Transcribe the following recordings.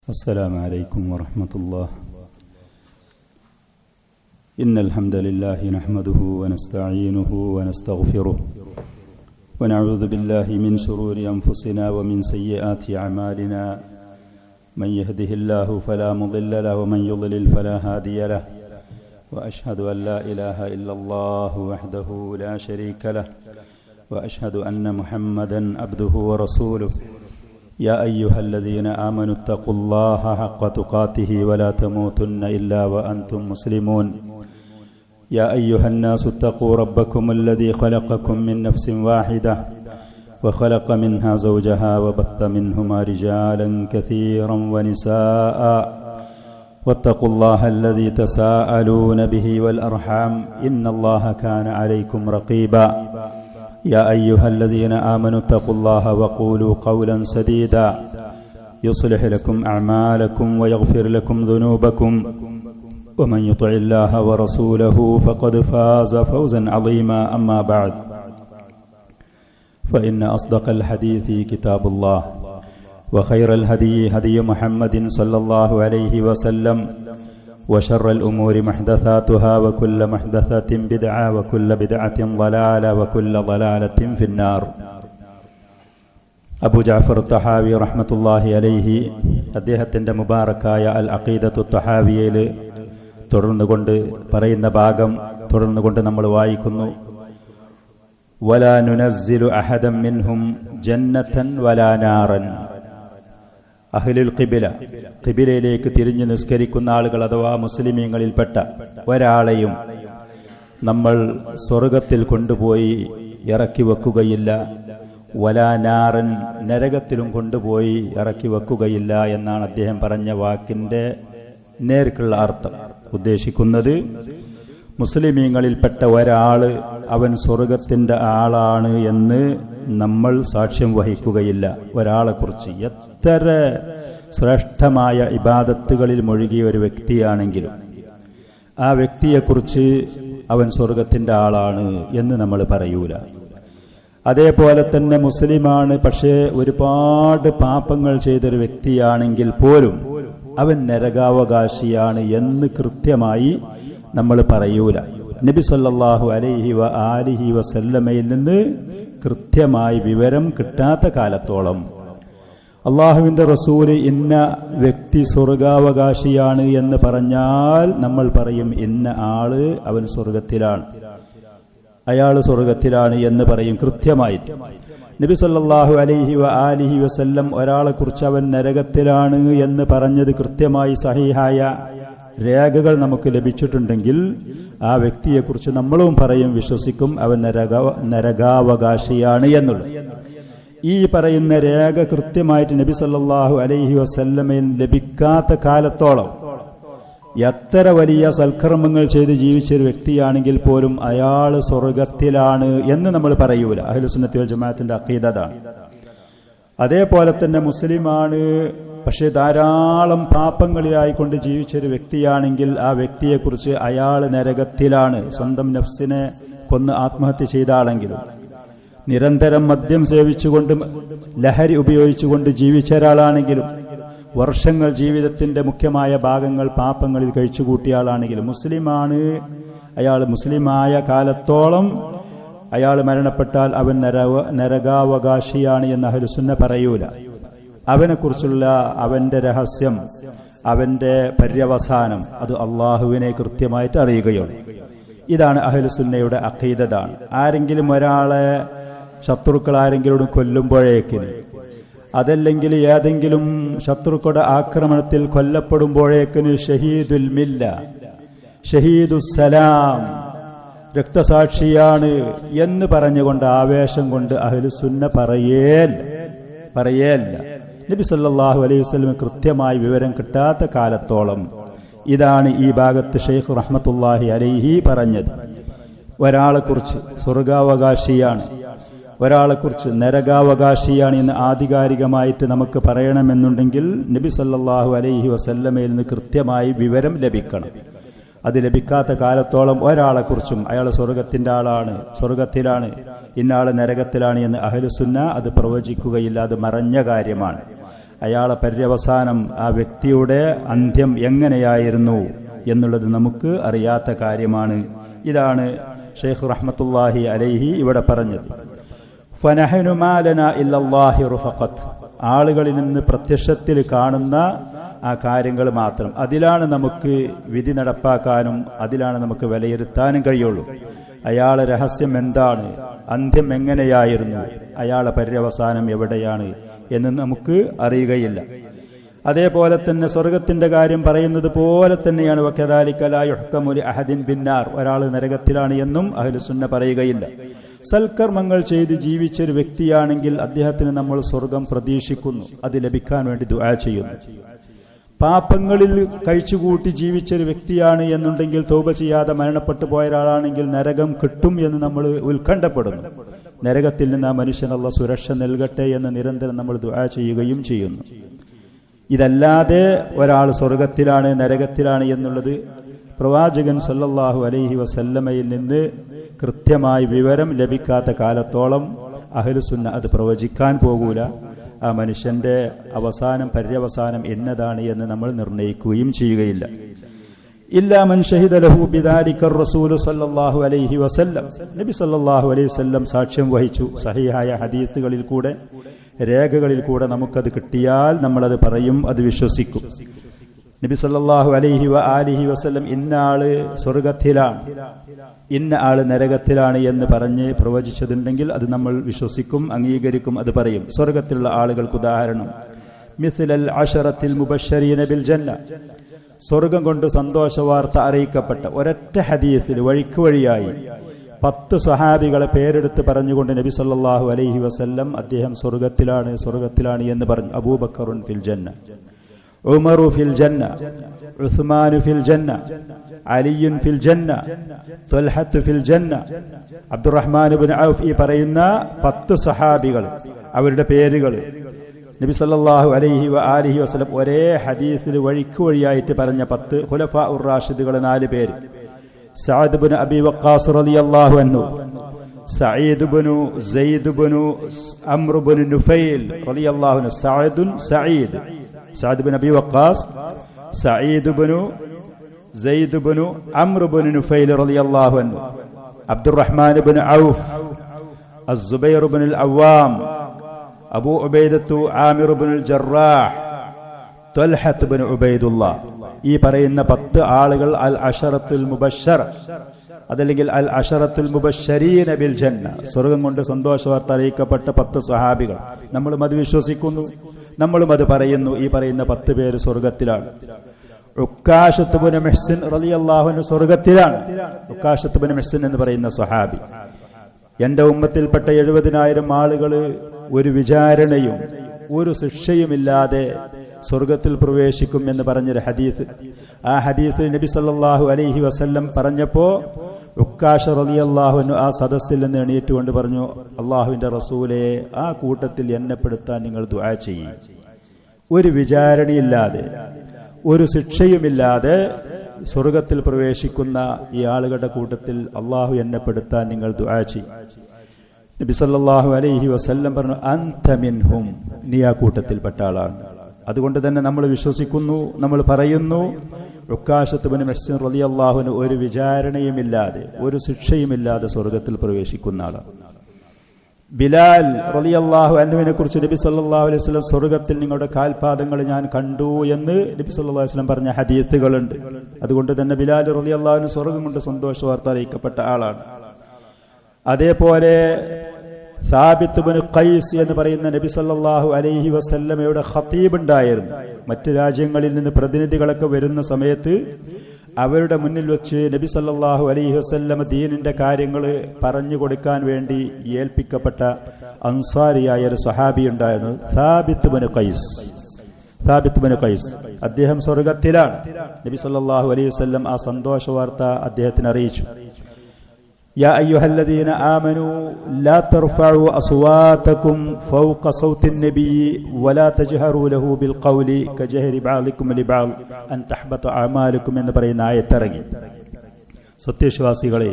السلام عليكم ورحمة الله. إن الحمد لله نحمده ونستعينه ونستغفره ونعوذ بالله من شرور أنفسنا ومن سيئات أعمالنا. من يهده الله فلا مضل له ومن يضلل فلا هادي له. وأشهد أن لا إله إلا الله وحده لا شريك له وأشهد أن محمدا عبده ورسوله. يا أيها الذين آمنوا اتقوا الله حق تقاته ولا تموتن إلا وأنتم مسلمون. يا أيها الناس اتقوا ربكم الذي خلقكم من نفس واحدة وخلق منها زوجها وبث منهما رجالا كثيرا ونساء واتقوا الله الذي تساءلون به والأرحام إن الله كان عليكم رقيبا. يا أيها الذين آمنوا اتقوا الله وقولوا قولا سديدا يصلح لكم أعمالكم ويغفر لكم ذنوبكم ومن يطع الله ورسوله فقد فاز فوزا عظيما. أما بعد فإن أصدق الحديث كتاب الله وخير الهدي هدي محمد صلى الله عليه وسلم وشر الأمور محدثاتها وكل محدثة بدعة وكل بدعة ضلالة وكل ضلالة في النار. അബൂ ജഅഫർ തഹാവി റഹ്മത്തുള്ളാഹി അലൈഹി അദ്ദേഹത്തിന്റെ മുബാറക്കായ അൽ അഖീദത്തു തഹാവിയയിൽ തുടർന്നുകൊണ്ട് പറയുന്ന ഭാഗം തുടർന്നുകൊണ്ട് നമ്മൾ വായിക്കുന്നു. വലാ നുനസ്സിലു അഹദൻ മിൻഹും ജന്നതൻ വലാ നാറൻ. അഹ്ലുൽ ഖിബല, ഖിബലയിലേക്ക് തിരിഞ്ഞു നിസ്കരിക്കുന്ന ആളുകൾ അഥവാ മുസ്ലിമീങ്ങളിൽപ്പെട്ട ഒരാളെയും നമ്മൾ സ്വർഗത്തിൽ കൊണ്ടുപോയി ഇറക്കി വെക്കുകയില്ല. വലാ നാറൻ, നരകത്തിലും കൊണ്ടുപോയി ഇറക്കി വെക്കുകയില്ല എന്നാണ് അദ്ദേഹം പറഞ്ഞ വാക്കിന്റെ നേർക്കുള്ള അർത്ഥം. ഉദ്ദേശിക്കുന്നത് മുസ്ലിമീങ്ങളിൽപ്പെട്ട ഒരാള് അവൻ സ്വർഗത്തിന്റെ ആളാണ് എന്ന് നമ്മൾ സാക്ഷ്യം വഹിക്കുകയില്ല. ഒരാളെക്കുറിച്ച് എത്ര ശ്രേഷ്ഠമായ ഇബാദത്തുകളിൽ മുഴുകിയ ഒരു വ്യക്തിയാണെങ്കിലും ആ വ്യക്തിയെക്കുറിച്ച് അവൻ സ്വർഗത്തിന്റെ ആളാണ് എന്ന് നമ്മൾ പറയൂല. അതേപോലെ തന്നെ മുസ്ലിമാണ്, പക്ഷേ ഒരുപാട് പാപങ്ങൾ ചെയ്തൊരു വ്യക്തിയാണെങ്കിൽ പോലും അവൻ നരകാവകാശിയാണ് എന്ന് കൃത്യമായി നമ്മൾ പറയൂല. നബി സല്ലല്ലാഹു അലൈഹി വആലിഹി വസല്ലമയിൽ നിന്ന് കൃത്യമായി വിവരം കിട്ടാത്ത കാലത്തോളം അള്ളാഹുവിന്റെ റസൂല് ഇന്ന വ്യക്തി സ്വർഗാവകാശിയാണ് എന്ന് പറഞ്ഞാൽ നമ്മൾ പറയും ഇന്ന ആള് അവൻ സ്വർഗത്തിലാണ്, അയാള് സ്വർഗത്തിലാണ് എന്ന് പറയും കൃത്യമായിട്ട്. നബി സല്ലല്ലാഹു അലൈഹി വആലിഹി വസല്ലം ഒരാളെ കുറിച്ച് അവൻ നരകത്തിലാണ് എന്ന് പറഞ്ഞത് കൃത്യമായി സഹീഹായ രേഖകൾ നമുക്ക് ലഭിച്ചിട്ടുണ്ടെങ്കിൽ ആ വ്യക്തിയെക്കുറിച്ച് നമ്മളും പറയും, വിശ്വസിക്കും അവൻ നരകാവകാശിയാണ് എന്നുള്ളത്. ഈ പറയുന്ന രേഖ കൃത്യമായിട്ട് നബി സല്ലല്ലാഹു അലൈഹി വസല്ലമയിൽ ലഭിക്കാത്ത കാലത്തോളം എത്ര വലിയ സൽക്കർമ്മങ്ങൾ ചെയ്ത് ജീവിച്ചൊരു വ്യക്തിയാണെങ്കിൽ പോലും അയാൾ സ്വർഗത്തിലാണ് എന്ന് നമ്മൾ പറയൂല. അഹ്ലുസുന്നത്തി വൽ ജമാഅത്തിന്റെ അഖീദ അതാണ്. അതേപോലെ തന്നെ മുസ്ലിമാണ്, പക്ഷെ ധാരാളം പാപങ്ങളിലായിക്കൊണ്ട് ജീവിച്ചൊരു വ്യക്തിയാണെങ്കിൽ ആ വ്യക്തിയെക്കുറിച്ച് അയാൾ നരകത്തിലാണ്. സ്വന്തം നഫ്സിനെ കൊന്ന് ആത്മഹത്യ ചെയ്ത ആളെങ്കിലും, നിരന്തരം മദ്യം സേവിച്ചുകൊണ്ട് ലഹരി ഉപയോഗിച്ചുകൊണ്ട് ജീവിച്ച ഒരാളാണെങ്കിലും, വർഷങ്ങൾ ജീവിതത്തിന്റെ മുഖ്യമായ ഭാഗങ്ങൾ പാപങ്ങളിൽ കഴിച്ചുകൂട്ടിയ ആളാണെങ്കിലും മുസ്ലിമാണ്, അയാൾ മുസ്ലിമായ കാലത്തോളം അയാൾ മരണപ്പെട്ടാൽ അവൻ നരകാവകാശിയാണ് എന്ന് അഹ്ലുസുന്ന പറയൂല. അവനെക്കുറിച്ചുള്ള അവന്റെ രഹസ്യം, അവന്റെ പര്യവസാനം അത് അള്ളാഹുവിനെ കൃത്യമായിട്ട് അറിയുകയുള്ളൂ. ഇതാണ് അഹ്ലുസുന്നയുടെ അഖീദതാണ്. ആരെങ്കിലും ഒരാളെ ശത്രുക്കൾ ആരെങ്കിലും കൊല്ലുമ്പോഴേക്കിന്, അതല്ലെങ്കിൽ ഏതെങ്കിലും ശത്രുക്കളുടെ ആക്രമണത്തിൽ കൊല്ലപ്പെടുമ്പോഴേക്കിന് ഷഹീദുൽ മില്ല, ഷഹീദുസ്സലാം, രക്തസാക്ഷിയാണ് എന്ന് പറഞ്ഞുകൊണ്ട് ആവേശം കൊണ്ട് അഹ്ലുസുന്ന പറയേല്ല. നബി സല്ലല്ലാഹു അലൈഹി വസല്ലം കൃത്യമായി വിവരം കിട്ടാത്ത കാലത്തോളം ഇതാണ് ഈ ഭാഗത്ത് ഷെയ്ഖ് റഹ്മത്തുള്ളാഹി അലൈഹി പറഞ്ഞത്. ഒരാളെക്കുറിച്ച് സ്വർഗാവകാശിയാണ്, ഒരാളെക്കുറിച്ച് നരകാവകാശിയാണ് എന്ന് ആധികാരികമായിട്ട് നമുക്ക് പറയണമെന്നുണ്ടെങ്കിൽ നബി സല്ലല്ലാഹു അലൈഹി വസല്ലമയിൽ നിന്ന് കൃത്യമായി വിവരം ലഭിക്കണം. അത് ലഭിക്കാത്ത കാലത്തോളം ഒരാളെക്കുറിച്ചും അയാൾ സ്വർഗത്തിന്റെ ആളാണ്, സ്വർഗത്തിലാണ്, ഇന്നാള് നരകത്തിലാണ് എന്ന് അഹ്ലുസുന്ന അത് പ്രവചിക്കുകയില്ല. അത് മറഞ്ഞ കാര്യമാണ്. അയാളെ പര്യവസാനം, ആ വ്യക്തിയുടെ അന്ത്യം എങ്ങനെയായിരുന്നു എന്നുള്ളത് നമുക്ക് അറിയാത്ത കാര്യമാണ്. ഇതാണ് ഷെയ്ഖ് റഹ്മത്തുള്ളാഹി അലൈഹി ഇവിടെ പറഞ്ഞത്. ഫനഹനു മാ ലനാ ഇല്ലല്ലാഹി റുഫഖത്ത്, ആളുകളിൽ നിന്ന് പ്രത്യക്ഷത്തിൽ കാണുന്ന ആ കാര്യങ്ങൾ മാത്രം, അതിലാണ് നമുക്ക് വിധി നടപ്പാക്കാനും അതിലാണ് നമുക്ക് വിലയിരുത്താനും കഴിയുള്ളൂ. അയാളെ രഹസ്യം എന്താണ്, അന്ത്യം എങ്ങനെയായിരുന്നു, അയാളെ പര്യവസാനം എവിടെയാണ് എന്ന് നമുക്ക് അറിയുകയില്ല. അതേപോലെ തന്നെ സ്വർഗത്തിന്റെ കാര്യം പറയുന്നത് പോലെ തന്നെയാണ് വകദാലിക ലാ യുഹ്കമു ലി അഹദിൻ ബിന്നാർ, ഒരാൾ നരകത്തിലാണ് എന്നും അഹ്ലുസുന്ന പറയുകയില്ല. സൽക്കർമ്മങ്ങൾ ചെയ്ത് ജീവിച്ചൊരു വ്യക്തിയാണെങ്കിൽ അദ്ദേഹത്തിന് നമ്മൾ സ്വർഗം പ്രതീക്ഷിക്കുന്നു, അത് ലഭിക്കാൻ വേണ്ടി ദുആ ചെയ്യുന്നു. പാപങ്ങളിൽ കഴിച്ചുകൂട്ടി ജീവിച്ചൊരു വ്യക്തിയാണ് എന്നുണ്ടെങ്കിൽ, തൗബ ചെയ്യാതെ മരണപ്പെട്ടു പോയ ഒരാളാണെങ്കിൽ നരകം കിട്ടും എന്ന് നമ്മൾ ഉത്കണ്ഠപ്പെടുന്നു. നരകത്തിൽ നിന്ന് ആ മനുഷ്യൻ അല്ലാഹു സുരക്ഷ നൽകട്ടെ എന്ന് നിരന്തരം നമ്മൾ ദുആ ചെയ്യുകയും ചെയ്യുന്നു. ഇതല്ലാതെ ഒരാൾ സ്വർഗത്തിലാണ് നരകത്തിലാണ് എന്നുള്ളത് പ്രവാചകൻ സല്ലല്ലാഹു അലൈഹി വസല്ലമയിൽ നിന്ന് കൃത്യമായി വിവരം ലഭിക്കാത്ത കാലത്തോളം അഹ്ലുസുന്ന അത് പ്രവചിക്കാൻ പോകൂല. ആ മനുഷ്യന്റെ അവസാനം പര്യവസാനം എന്നതാണ് എന്ന് നമ്മൾ നിർണയിക്കുകയും ചെയ്യുകയില്ല. ഇല്ലാ മൻ ഷഹിദ ലഹു ബിദാലിക റസൂൽ സല്ലല്ലാഹു അലൈഹി വസല്ലം, നബി സല്ലല്ലാഹു അലൈഹി വസല്ലം സാക്ഷ്യം വഹിച്ചു. സഹീഹായ ഹദീസുകളിൽ കൂടെ, രേഖകളിൽ കൂടെ നമുക്കത് കിട്ടിയാൽ നമ്മളത് പറയും, അത് വിശ്വസിക്കും. നബി സല്ലല്ലാഹു അലൈഹി വആലിഹി വസല്ലം ഇന്ന ആള് സ്വർഗത്തിലാണ്, ഇന്ന ആള് നരകത്തിലാണ് എന്ന് പറഞ്ഞ് പ്രവചിച്ചതുണ്ടെങ്കിൽ അത് നമ്മൾ വിശ്വസിക്കും, അംഗീകരിക്കും, അത് പറയും. സ്വർഗത്തിലുള്ള ആളുകൾക്ക് ഉദാഹരണം മിസ്ലൽ അശറത്തിൽ മുബശ്ശരീന ബിൽ ജന്ന, സ്വർഗം കൊണ്ട് സന്തോഷ വാർത്ത അറിയിക്കപ്പെട്ട ഒരൊറ്റ ഹദീസിൽ വഴിക്ക് വഴിയായി 10 സ്വഹാബികളെ പേരെടുത്ത് പറഞ്ഞുകൊണ്ട് നബി സല്ലല്ലാഹു അലൈഹി വസല്ലം അദ്ദേഹം സ്വർഗത്തിലാണ് സ്വർഗത്തിലാണ് എന്ന് പറഞ്ഞു. അബൂബക്കറുൻ ഫിൽ ജന്ന, ഉമറു ഫിൽ ജന്ന, ഉസ്മാനു ഫിൽ ജന്ന, അലിയുൻ ഫിൽ ജന്ന, ത്വൽഹത്ത് ഫിൽ ജന്ന, അബ്ദുറഹ്മാൻ ഇബ്നു ഔഫ്, ഈ പറയുന്ന 10 സഹാബികൾ, അവരുടെ പേരുകൾ നബി സല്ലല്ലാഹു അലൈഹി വആലിഹി വസല്ലം ഒരേ ഹദീസിൽ വഴിക്ക് വഴിയായിട്ട് പറഞ്ഞ 10 ഖുലഫാഉർ റാഷിദുകൾ 4 പേര്. സഅദ് ഇബ്നു അബി വഖാസ് റളിയല്ലാഹു അൻഹു, സഈദ് ഇബ്നു സയ്യിദ് ഇബ്നു അംർ ഇബ്നു നുഫൈൽ റളിയല്ലാഹു അൻഹു, സഅദ് ഇബ്നു അബി വഖാസ്, സഈദ് ഇബ്നു സയ്യിദ് ഇബ്നു അംർ ഇബ്നു നുഫൈൽ റളിയല്ലാഹു അൻഹു, അബ്ദുറഹ്മാൻ ഇബ്നു ഔഫ്, അസ്സുബൈർ ഇബ്നു അൽ-അവ്വാം, അബൂ ഉബൈദത്തു ആമിർ ഇബ്നുൽ ജറാഹ്, ത്വൽഹത്ത് ഇബ്നു ഉബൈദുല്ലാഹ്. ഈ പറയുന്ന 10 ആളുകൾ അൽ അശറത്തുൽ മുബശ്ശർ, അതല്ലെങ്കിൽ അൽ അശറത്തുൽ മുബശ്ശരീന ബിൽ ജന്ന, സ്വർഗം കൊണ്ട് സന്തോഷ വാർത്ത അറിയിക്കപ്പെട്ട 10 സ്വഹാബികൾ. നമ്മളും അത് വിശ്വസിക്കുന്നു, നമ്മളും അത് പറയുന്നു. ഈ പറയുന്ന 10 പേര് സ്വർഗത്തിലാണ്. ഉക്കാശത്ത് ഇബ്നു മുഹ്സിൻ റളിയല്ലാഹു അൻഹു സ്വർഗത്തിലാണ്. ഉക്കാശത്ത് ഇബ്നു മുഹ്സിൻ എന്ന് പറയുന്ന സ്വഹാബി, എന്റെ ഉമ്മത്തിൽപ്പെട്ട 70,000 ആളുകൾ ഒരു വിചാരണയും ഒരു ശിക്ഷയുമില്ലാതെ സ്വർഗത്തിൽ പ്രവേശിക്കും എന്ന് പറഞ്ഞൊരു ഹദീസ്. ആ ഹദീസിൽ നബി സല്ലല്ലാഹു അലൈഹി വസല്ലം പറഞ്ഞപ്പോ ഉക്കാശ റളിയല്ലാഹു അൻഹു ആ സദസ്സിൽ നിന്ന് എണീറ്റുകൊണ്ട് പറഞ്ഞു, അള്ളാഹുവിന്റെ റസൂലേ, ആ കൂട്ടത്തിൽ എന്നെ പെടുത്താൻ നിങ്ങൾ ദുആ ചെയ്യും. ഒരു വിചാരണയില്ലാതെ ഒരു ശിക്ഷയുമില്ലാതെ സ്വർഗത്തിൽ പ്രവേശിക്കുന്ന ഈ ആളുകളുടെ കൂട്ടത്തിൽ അള്ളാഹു എന്നെ പെടുത്താൻ നിങ്ങൾ ദുആ ചെയ്യും. നബി സല്ലല്ലാഹു അലൈഹി വസല്ലം പറഞ്ഞു, അൻത മിൻഹും, നീ ആ കൂട്ടത്തിൽപ്പെട്ട ആളാണ്. അതുകൊണ്ട് തന്നെ നമ്മൾ വിശ്വസിക്കുന്നു, നമ്മൾ പറയുന്നു, ഉക്കാശത്ത് ഇബ്നു മുഹ്സിൻ റളിയല്ലാഹു അൻഹു ഒരു വിചാരണയുമില്ലാതെ ഒരു ശിക്ഷയുമില്ലാതെ സ്വർഗത്തിൽ പ്രവേശിക്കുന്ന ആളാണ്. ബിലാൽ റളിയല്ലാഹു അൻഹുവിനെ കുറിച്ച് നബി സല്ലല്ലാഹു അലൈഹി വസല്ലം സ്വർഗത്തിൽ നിങ്ങളുടെ കാൽപാദങ്ങൾ ഞാൻ കണ്ടു എന്ന് നബി സല്ലല്ലാഹു അലൈഹി വസല്ലം പറഞ്ഞ ഹദീസുകളുണ്ട്. അതുകൊണ്ട് തന്നെ ബിലാൽ റളിയല്ലാഹു അൻഹു സ്വർഗം കൊണ്ട് സന്തോഷ വാർത്ത അറിയിക്കപ്പെട്ട ആളാണ്. അതേപോലെ സാബിത്ത് ഇബ്നു ഖൈസ് എന്ന് പറയുന്ന നബി സല്ലല്ലാഹു അലൈഹി വസല്ലമയുടെ ഖതീബ് ഉണ്ടായിരുന്നു. മറ്റു രാജ്യങ്ങളിൽ നിന്ന് പ്രതിനിധികളൊക്കെ വരുന്ന സമയത്ത് അവരുടെ മുന്നിൽ വെച്ച് നബി സല്ലല്ലാഹു അലൈഹി വസല്ലം ദീനിന്റെ കാര്യങ്ങൾ പറഞ്ഞു കൊടുക്കാൻ വേണ്ടി ഏൽപ്പിക്കപ്പെട്ട അൻസാരിയായ ഒരു സഹാബി ഉണ്ടായിരുന്നു, സാബിത്ത് ഇബ്നു ഖൈസ്. അദ്ദേഹം സ്വർഗത്തിലാണ്. നബി സല്ലല്ലാഹു അലൈഹി വസല്ലം ആ സന്തോഷ വാർത്ത അദ്ദേഹത്തിന് അറിയിച്ചു. يا أيها الذين آمنوا لا ترفعوا أصواتكم فوق صوت النبي ولا تجهروا له بالقول كجهر بعضكم لبعض أن تحبط أعمالكم എന്ന് പറയുന്ന ആയത്ത് ഇറങ്ങി. സത്യവിശ്വാസികളെ,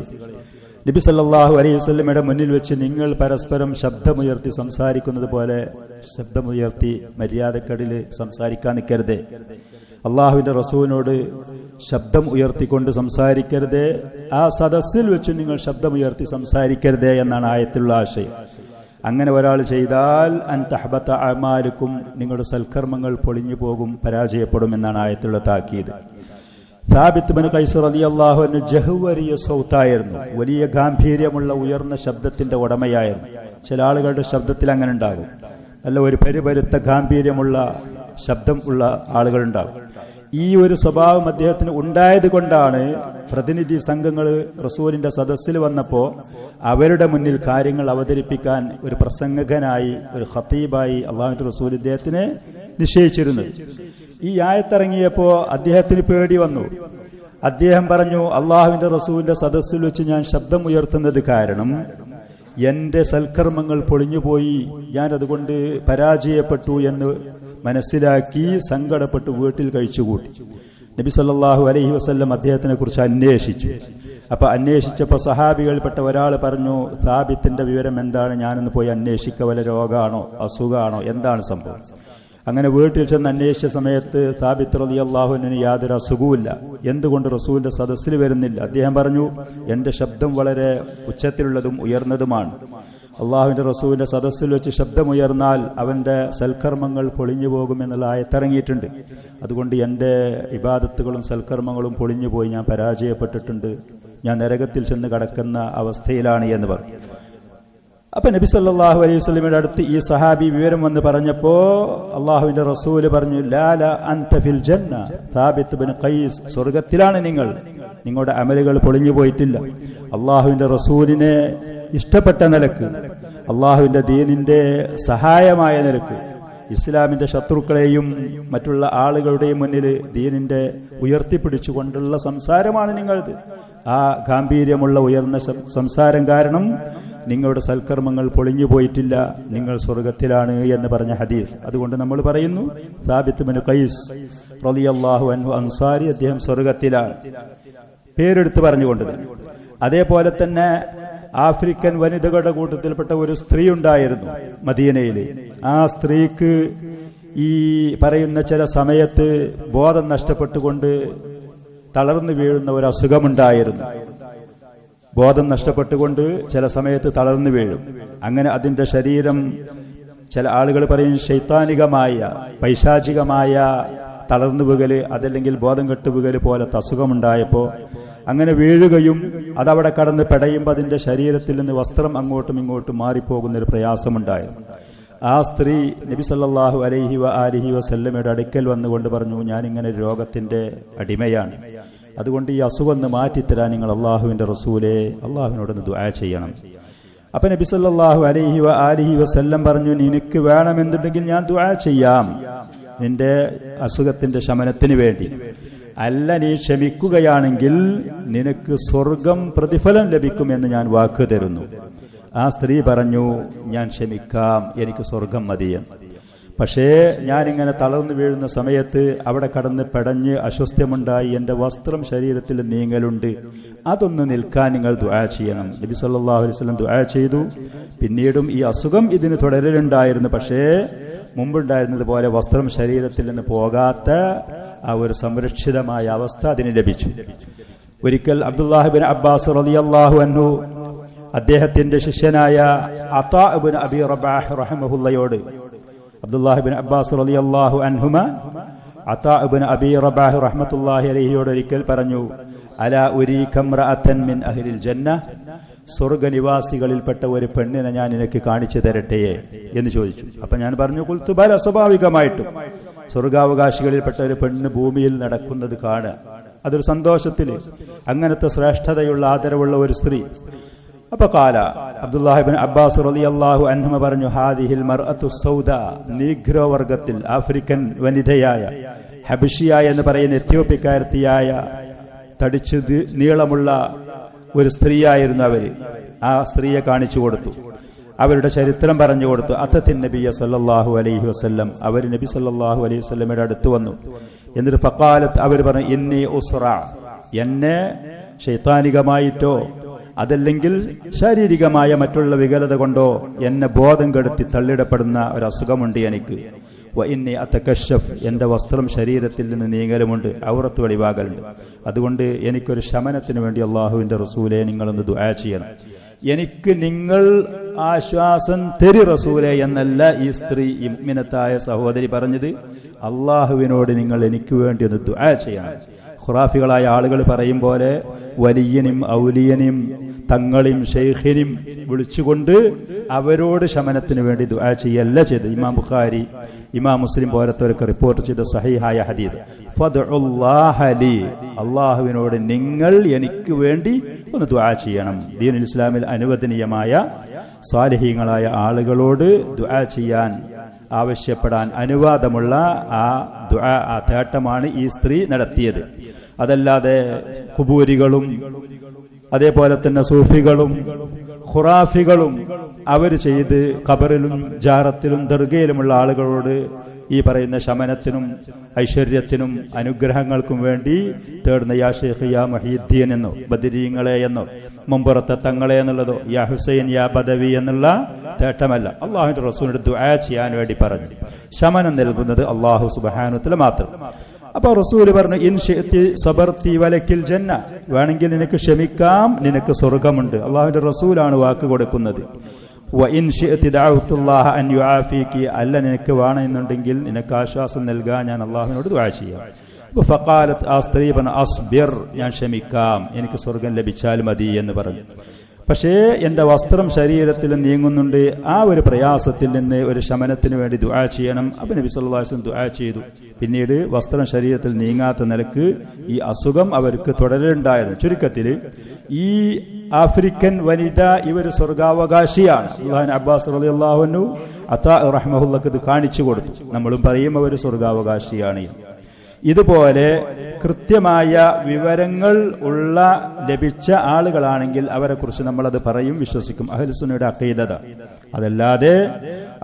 നബി സല്ലല്ലാഹു അലൈഹി വസല്ലമയുടെ മുന്നിൽ വെച്ച് നിങ്ങൾ പരസ്പരം ശബ്ദമുയർത്തി സംസാരിക്കുന്നത് പോലെ ശബ്ദമുയർത്തി മര്യാദക്കടിൽ സംസാരിക്കാൻ നിൽക്കരുതേ. അള്ളാഹുവിന്റെ റസൂലിനോട് ശബ്ദം ഉയർത്തിക്കൊണ്ട് സംസാരിക്കരുതേ. ആ സദസ്സിൽ വെച്ച് നിങ്ങൾ ശബ്ദമുയർത്തി സംസാരിക്കരുതേ എന്നാണ് ആയത്തിലുള്ള ആശയം. അങ്ങനെ ഒരാൾ ചെയ്താൽ അൻ തഹ്ബത അഅമാലുക്കും, നിങ്ങളുടെ സൽക്കർമ്മങ്ങൾ പൊളിഞ്ഞു പോകും, പരാജയപ്പെടും എന്നാണ് ആയത്തിലുള്ള താക്കീത്. സാബിത്ത് ബിൻ ഖൈസ് റളിയല്ലാഹു അൻഹു ജഹ്വരിയ സൗത്തായിരുന്നു, വലിയ ഗാംഭീര്യമുള്ള ഉയർന്ന ശബ്ദത്തിന്റെ ഉടമയായിരുന്നു. ചില ആളുകളുടെ ശബ്ദത്തിൽ അങ്ങനെ ഉണ്ടാകും, നല്ല ഒരു പരിപരുത്ത ഗാംഭീര്യമുള്ള ശബ്ദം ഉള്ള ആളുകളുണ്ടാകും. ഈ ഒരു സ്വഭാവം അദ്ദേഹത്തിന് ഉണ്ടായത് കൊണ്ടാണ് പ്രതിനിധി സംഘങ്ങൾ റസൂലിന്റെ സദസ്സിൽ വന്നപ്പോൾ അവരുടെ മുന്നിൽ കാര്യങ്ങൾ അവതരിപ്പിക്കാൻ ഒരു പ്രസംഗകനായി, ഒരു ഖതീബായി അള്ളാഹുവിന്റെ റസൂൽ ഇദ്ദേഹത്തിനെ നിശ്ചയിച്ചിരുന്നത്. ഈ ആയത്തിറങ്ങിയപ്പോൾ അദ്ദേഹത്തിന് പേടി വന്നു. അദ്ദേഹം പറഞ്ഞു, അള്ളാഹുവിന്റെ റസൂലിന്റെ സദസ്സിൽ വെച്ച് ഞാൻ ശബ്ദം ഉയർത്തുന്നത് കാരണം എന്റെ സൽക്കർമ്മങ്ങൾ പൊളിഞ്ഞുപോയി, ഞാൻ അതുകൊണ്ട് പരാജയപ്പെട്ടു എന്ന് മനസ്സിലാക്കി സങ്കടപ്പെട്ട് വീട്ടിൽ കഴിച്ചുകൂട്ടി. നബി സല്ലല്ലാഹു അലൈഹി വസല്ലം അദ്ദേഹത്തിനെ കുറിച്ച് അന്വേഷിച്ചു. അപ്പൊ അന്വേഷിച്ചപ്പോൾ സഹാബികൾപ്പെട്ട ഒരാൾ പറഞ്ഞു, സാബിത്തിന്റെ വിവരം എന്താണ്, ഞാനൊന്ന് പോയി അന്വേഷിക്ക, വല്ല രോഗമാണോ അസുഖമാണോ എന്താണ് സംഭവം. അങ്ങനെ വീട്ടിൽ ചെന്ന് അന്വേഷിച്ച സമയത്ത് സാബിത്ത് റളിയല്ലാഹു അൻഹുവിന് യാതൊരു അസുഖവുമില്ല. എന്തുകൊണ്ട് റസൂലിന്റെ സദസ്സിൽ വരുന്നില്ല? അദ്ദേഹം പറഞ്ഞു, എന്റെ ശബ്ദം വളരെ ഉച്ചത്തിലുള്ളതും ഉയർന്നതുമാണ്. അള്ളാഹുവിന്റെ റസൂലിന്റെ സദസ്സിൽ വെച്ച് ശബ്ദമുയർന്നാൽ അവന്റെ സൽക്കർമ്മങ്ങൾ പൊളിഞ്ഞു പോകുമെന്നുള്ള ആയത്തിറങ്ങിയിട്ടുണ്ട്. അതുകൊണ്ട് എന്റെ ഇബാദത്തുകളും സൽക്കർമ്മങ്ങളും പൊളിഞ്ഞുപോയി, ഞാൻ പരാജയപ്പെട്ടിട്ടുണ്ട്, ഞാൻ നരകത്തിൽ ചെന്ന് കടക്കുന്ന അവസ്ഥയിലാണ് എന്ന് പറഞ്ഞു. അപ്പൊ നബി സല്ലല്ലാഹു അലൈഹി വസല്ലമയുടെ അടുത്ത് ഈ സഹാബി വിവരം വന്ന് പറഞ്ഞപ്പോ അള്ളാഹുവിന്റെ റസൂല് പറഞ്ഞു, ലാ ലാ അൻത ഫിൽ ജന്ന, സാബിത്ത് ബിൻ ഖൈസ്, സ്വർഗത്തിലാണ് നിങ്ങൾ, നിങ്ങളുടെ അമലുകൾ പൊളിഞ്ഞു പോയിട്ടില്ല. അള്ളാഹുവിന്റെ റസൂലിനെ ഇഷ്ടപ്പെട്ട നിലക്ക്, അള്ളാഹുവിന്റെ ദീനിന്റെ സഹായമായ നിലക്ക്, ഇസ്ലാമിന്റെ ശത്രുക്കളെയും മറ്റുള്ള ആളുകളുടെയും മുന്നിൽ ദീനിന്റെ ഉയർത്തിപ്പിടിച്ചുകൊണ്ടുള്ള സംസാരമാണ് നിങ്ങളത്. ആ ഗാംഭീര്യമുള്ള ഉയർന്ന സംസാരം കാരണം നിങ്ങളുടെ സൽക്കർമ്മങ്ങൾ പൊളിഞ്ഞു പോയിട്ടില്ല, നിങ്ങൾ സ്വർഗത്തിലാണ് എന്ന് പറഞ്ഞ ഹദീസ്. അതുകൊണ്ട് നമ്മൾ പറയുന്നു, സാബിത്ത് ബിൻ ഖൈസ് റളിയല്ലാഹു അൻഹു അൻസാരി, അദ്ദേഹം സ്വർഗത്തിലാണ്, പേരെടുത്ത് പറഞ്ഞുകൊണ്ട് തന്നെ. അതേപോലെ തന്നെ ആഫ്രിക്കൻ വനിതകളുടെ കൂട്ടത്തിൽപ്പെട്ട ഒരു സ്ത്രീ ഉണ്ടായിരുന്നു മദീനയിൽ. ആ സ്ത്രീക്ക് ഈ പറയുന്ന ചില സമയത്ത് ബോധം നഷ്ടപ്പെട്ടുകൊണ്ട് തളർന്നു വീഴുന്ന ഒരു അസുഖമുണ്ടായിരുന്നു. ബോധം നഷ്ടപ്പെട്ടുകൊണ്ട് ചില സമയത്ത് തളർന്നു വീഴും. അങ്ങനെ അതിന്റെ ശരീരം, ചില ആളുകൾ പറയും ശൈത്താനികമായ പൈശാചികമായ തളർന്നു വീകല്, അതല്ലെങ്കിൽ ബോധം കെട്ടുവീകല് പോലത്തെ അസുഖമുണ്ടായപ്പോ അങ്ങനെ വീഴുകയും അതവിടെ കടന്ന് പെടയുമ്പോൾ അതിന്റെ ശരീരത്തിൽ നിന്ന് വസ്ത്രം അങ്ങോട്ടും ഇങ്ങോട്ടും മാറിപ്പോകുന്ന ഒരു പ്രയാസമുണ്ടായിരുന്നു. ആ സ്ത്രീ നബി സല്ലല്ലാഹു അലൈഹി വആലിഹി വസല്ലമയുടെ അടുക്കൽ വന്നുകൊണ്ട് പറഞ്ഞു, ഞാനിങ്ങനെ രോഗത്തിന്റെ അടിമയാണ്, അതുകൊണ്ട് ഈ അസുഖം മാറ്റിത്തരാൻ നിങ്ങൾ അള്ളാഹുവിന്റെ റസൂലെ അള്ളാഹുവിനോടൊന്ന് ദുആ ചെയ്യണം. അപ്പൊ നബി സല്ലല്ലാഹു അലൈഹി വആലിഹി വസല്ലം പറഞ്ഞു, നിനക്ക് വേണമെന്നുണ്ടെങ്കിൽ ഞാൻ ദുആ ചെയ്യാം നിന്റെ അസുഖത്തിന്റെ ശമനത്തിന് വേണ്ടി. അല്ല, നീ ക്ഷമിക്കുകയാണെങ്കിൽ നിനക്ക് സ്വർഗം പ്രതിഫലം ലഭിക്കുമെന്ന് ഞാൻ വാക്ക് തരുന്നു. ആ സ്ത്രീ പറഞ്ഞു, ഞാൻ ക്ഷമിക്കാം, എനിക്ക് സ്വർഗം മതിയെന്ന്. പക്ഷേ ഞാനിങ്ങനെ തളർന്നു വീഴുന്ന സമയത്ത് അവിടെ കടന്ന് പെടഞ്ഞ് അസ്വസ്ഥമുണ്ടായി, എന്റെ വസ്ത്രം ശരീരത്തിൽ നീങ്ങലുണ്ട്, അതൊന്ന് നിൽക്കാൻ നിങ്ങൾ ദുആ ചെയ്യണം. നബി സല്ലല്ലാഹു അലൈഹി വസല്ലം ദുആ ചെയ്തു. പിന്നീടും ഈ അസുഖം ഇതിന് തുടരലുണ്ടായിരുന്നു. പക്ഷേ മുമ്പുണ്ടായിരുന്നത് പോലെ വസ്ത്രം ശരീരത്തിൽ നിന്ന് പോകാത്ത ആ ഒരു സംരക്ഷിതമായ അവസ്ഥ അതിന് ലഭിച്ചു. ഒരിക്കൽ അബ്ദുല്ലാഹി ബിൻ അബ്ബാസ് റളിയല്ലാഹു അൻഹു അദ്ദേഹത്തിന്റെ ശിഷ്യനായ അതാ ഇബ്നു അബി റബാഹ് റഹിമഹുള്ളയോട്, അബ്ദുല്ലാഹി ബിൻ അബ്ബാസ് റളിയല്ലാഹു അൻഹുമ അതാ ഇബ്നു അബി റബാഹ് റഹ്മത്തുള്ളാഹി അലൈഹിയോട് ഒരിക്കൽ പറഞ്ഞു, അലാ ഉരീക ഇംറഅതൻ മിൻ അഹ്ലിൽ ജന്ന, സ്വർഗനിവാസികളിൽപ്പെട്ട ഒരു പെണ്ണിനെ ഞാൻ നിനക്ക് കാണിച്ചു തരട്ടെ എന്ന് ചോദിച്ചു. അപ്പൊ ഞാൻ പറഞ്ഞു, ഖുൽതു ബല, സ്വാഭാവികമായിട്ടും സ്വർഗാവകാശികളിൽപ്പെട്ട ഒരു പെണ്ണ് ഭൂമിയിൽ നടക്കുന്നത് കാണുക, അതൊരു സന്തോഷത്തില്, അങ്ങനത്തെ ശ്രേഷ്ഠതയുള്ള ആദരവുള്ള ഒരു സ്ത്രീ. അപ്പൊ കാല അബ്ദുല്ലാഹി ഇബ്നു അബ്ബാസ് റളിയല്ലാഹു അൻഹുമ പറഞ്ഞു, ഹാദിഹിൽ മർഅത്തു സൗദാ, നീഗ്രോ വർഗത്തിൽ ആഫ്രിക്കൻ വനിതയായ ഹബഷിയ എന്ന് പറയുന്ന എത്യോപ്യക്കാരത്തിയായ തടിച്ചു നീളമുള്ള ഒരു സ്ത്രീയായിരുന്നു അവര്. ആ സ്ത്രീയെ കാണിച്ചു കൊടുത്തു, അവരുടെ ചരിത്രം പറഞ്ഞു കൊടുത്തു. അത്തത്തിൻ നബിയ സല്ലല്ലാഹു അലൈഹി വസല്ലം, അവർ നബി സല്ലല്ലാഹു അലൈഹി വസല്ലമയുടെ അടുത്ത് വന്നു. എന്നിട്ട് ഫഖാലത്ത്, അവർ പറഞ്ഞു, ഇന്നി ഉസ്റ, എന്നെ ശൈത്താനികമായിട്ടോ അതല്ലെങ്കിൽ ശാരീരികമായ മറ്റുള്ള വികലത കൊണ്ടോ എന്നെ ബോധം കെടുത്തി തള്ളിടപ്പെടുന്ന ഒരു അസുഖമുണ്ട് എനിക്ക്. വഇന്നി അതകശഫ്, എന്റെ വസ്ത്രം ശരീരത്തിൽ നിന്ന് നീങ്ങലുമുണ്ട്, ഔറത്ത് വെളിവാകലുണ്ട്. അതുകൊണ്ട് എനിക്കൊരു ശമനത്തിന് വേണ്ടി അള്ളാഹുവിന്റെ റസൂലെ നിങ്ങളൊന്ന് ദുആ ചെയ്യണം. എനിക്ക് നിങ്ങൾ ആശ്വാസം തരി റസൂലെ എന്നല്ല ഈ സ്ത്രീ, മുഅ്മിനത്തായ സഹോദരി പറഞ്ഞത്. അള്ളാഹുവിനോട് നിങ്ങൾ എനിക്ക് വേണ്ടി ഒന്ന് ദുആ ചെയ്യണം. ഖുറാഫികളായ ആളുകൾ പറയും പോലെ വലിയനും ഔലിയനും തങ്ങളെയും ഷെയ്ഖിനും വിളിച്ചുകൊണ്ട് അവരോട് ശമനത്തിന് വേണ്ടി ദുആ ചെയ്യല്ല ചെയ്തത്. ഇമാം ബുഖാരി, ഇമാം മുസ്ലിം പോലത്തവരൊക്കെ റിപ്പോർട്ട് ചെയ്ത സഹീഹായ ഹദീസ്. ഫദ്ഉല്ലാഹ ലി, അള്ളാഹുവിനോട് നിങ്ങൾ എനിക്ക് വേണ്ടി ഒന്ന് ദുആ ചെയ്യണം. ദീനുൽ ഇസ്ലാമിൽ അനുവദനീയമായ സാലിഹീങ്ങളായ ആളുകളോട് ദുആ ചെയ്യാൻ ആവശ്യപ്പെടാൻ അനുവാദമുള്ള ആ ദുആ, ആ തേട്ടമാണ് ഈ സ്ത്രീ നടത്തിയത്. അതല്ലാതെ ഖുബൂരികളും അതേപോലെ തന്നെ സൂഫികളും ഖുറാഫികളും അവർ ചെയ്ത് ഖബറിലും ജാറത്തിലും ദർഗയിലുമുള്ള ആളുകളോട് ഈ പറയുന്ന ശമനത്തിനും ഐശ്വര്യത്തിനും അനുഗ്രഹങ്ങൾക്കും വേണ്ടി തേടുന്ന യാ ഷെയ്ഖ് യാ മഹീദ്ദീൻ എന്നോ ബദരീങ്ങളെ എന്നോ മുമ്പുറത്തെ തങ്ങളെ എന്നുള്ളതോ യാ ഹുസൈൻ യാ ബദവി എന്നുള്ള തേട്ടമല്ല. അള്ളാഹുവിന്റെ റസൂലിന്റെ ദുആ ചെയ്യാൻ വേണ്ടി പറഞ്ഞു. ശമനം നൽകുന്നത് അള്ളാഹു സുബ്ഹാനഹു വ തആല മാത്രം. അപ്പൊ റസൂല് പറഞ്ഞു, ഇൻ ശിഅ്തി സബർതി വലക്കിൽ ജന്ന, വേണമെങ്കിൽ നിനക്ക് ക്ഷമിക്കാം, നിനക്ക് സ്വർഗമുണ്ട്. അള്ളാഹുവിന്റെ റസൂലാണ് വാക്ക് കൊടുക്കുന്നത്. വഇൻ ശിഅ്തി ദഅഉതുല്ലാഹ അൻ യുആഫീകി, അല്ല നിനക്ക് വേണമെന്നുണ്ടെങ്കിൽ നിനക്ക് ആശ്വാസം നൽകാൻ ഞാൻ അള്ളാഹുവിനോട് ദുആ ചെയ്യാം. അപ്പൊ ഫഖാലത്ത്, ആ സ്ത്രീ പറഞ്ഞു, അസ്ബിർ, ഞാൻ ക്ഷമിക്കാം, എനിക്ക് സ്വർഗം ലഭിച്ചാൽ മതി എന്ന് പറഞ്ഞു. പക്ഷേ എന്റെ വസ്ത്രം ശരീരത്തിൽ നീങ്ങുന്നുണ്ട്, ആ ഒരു പ്രയാസത്തിൽ നിന്ന് ഒരു ശമനത്തിന് വേണ്ടി ദുആ ചെയ്യണം. അപ്പൊ നബി സല്ലല്ലാഹു അലൈഹി വസല്ലം ദുആ ചെയ്തു. പിന്നീട് വസ്ത്രം ശരീരത്തിൽ നീങ്ങാത്ത നിലക്ക് ഈ അസുഖം അവർക്ക് തുടരുണ്ടായിരുന്നു. ചുരുക്കത്തിൽ ഈ ആഫ്രിക്കൻ വനിത ഇവർ സ്വർഗാവകാശിയാണ്. അബ്ദുല്ലാഹ് അബ്ബാസ് റളിയല്ലാഹു അൻഹു അതാ റഹ്മഹുല്ലാഹ് ഇത് കാണിച്ചു കൊടുത്തു. നമ്മളും പറയും അവർ സ്വർഗാവകാശിയാണ്. ഇതുപോലെ കൃത്യമായ വിവരങ്ങൾ ഉള്ള ലഭിച്ച ആളുകളാണെങ്കിൽ അവരെ കുറിച്ച് നമ്മളത് പറയും, വിശ്വസിക്കും. അഹ്ലുസുന്നയുടെ അഖീദ. അതല്ലാതെ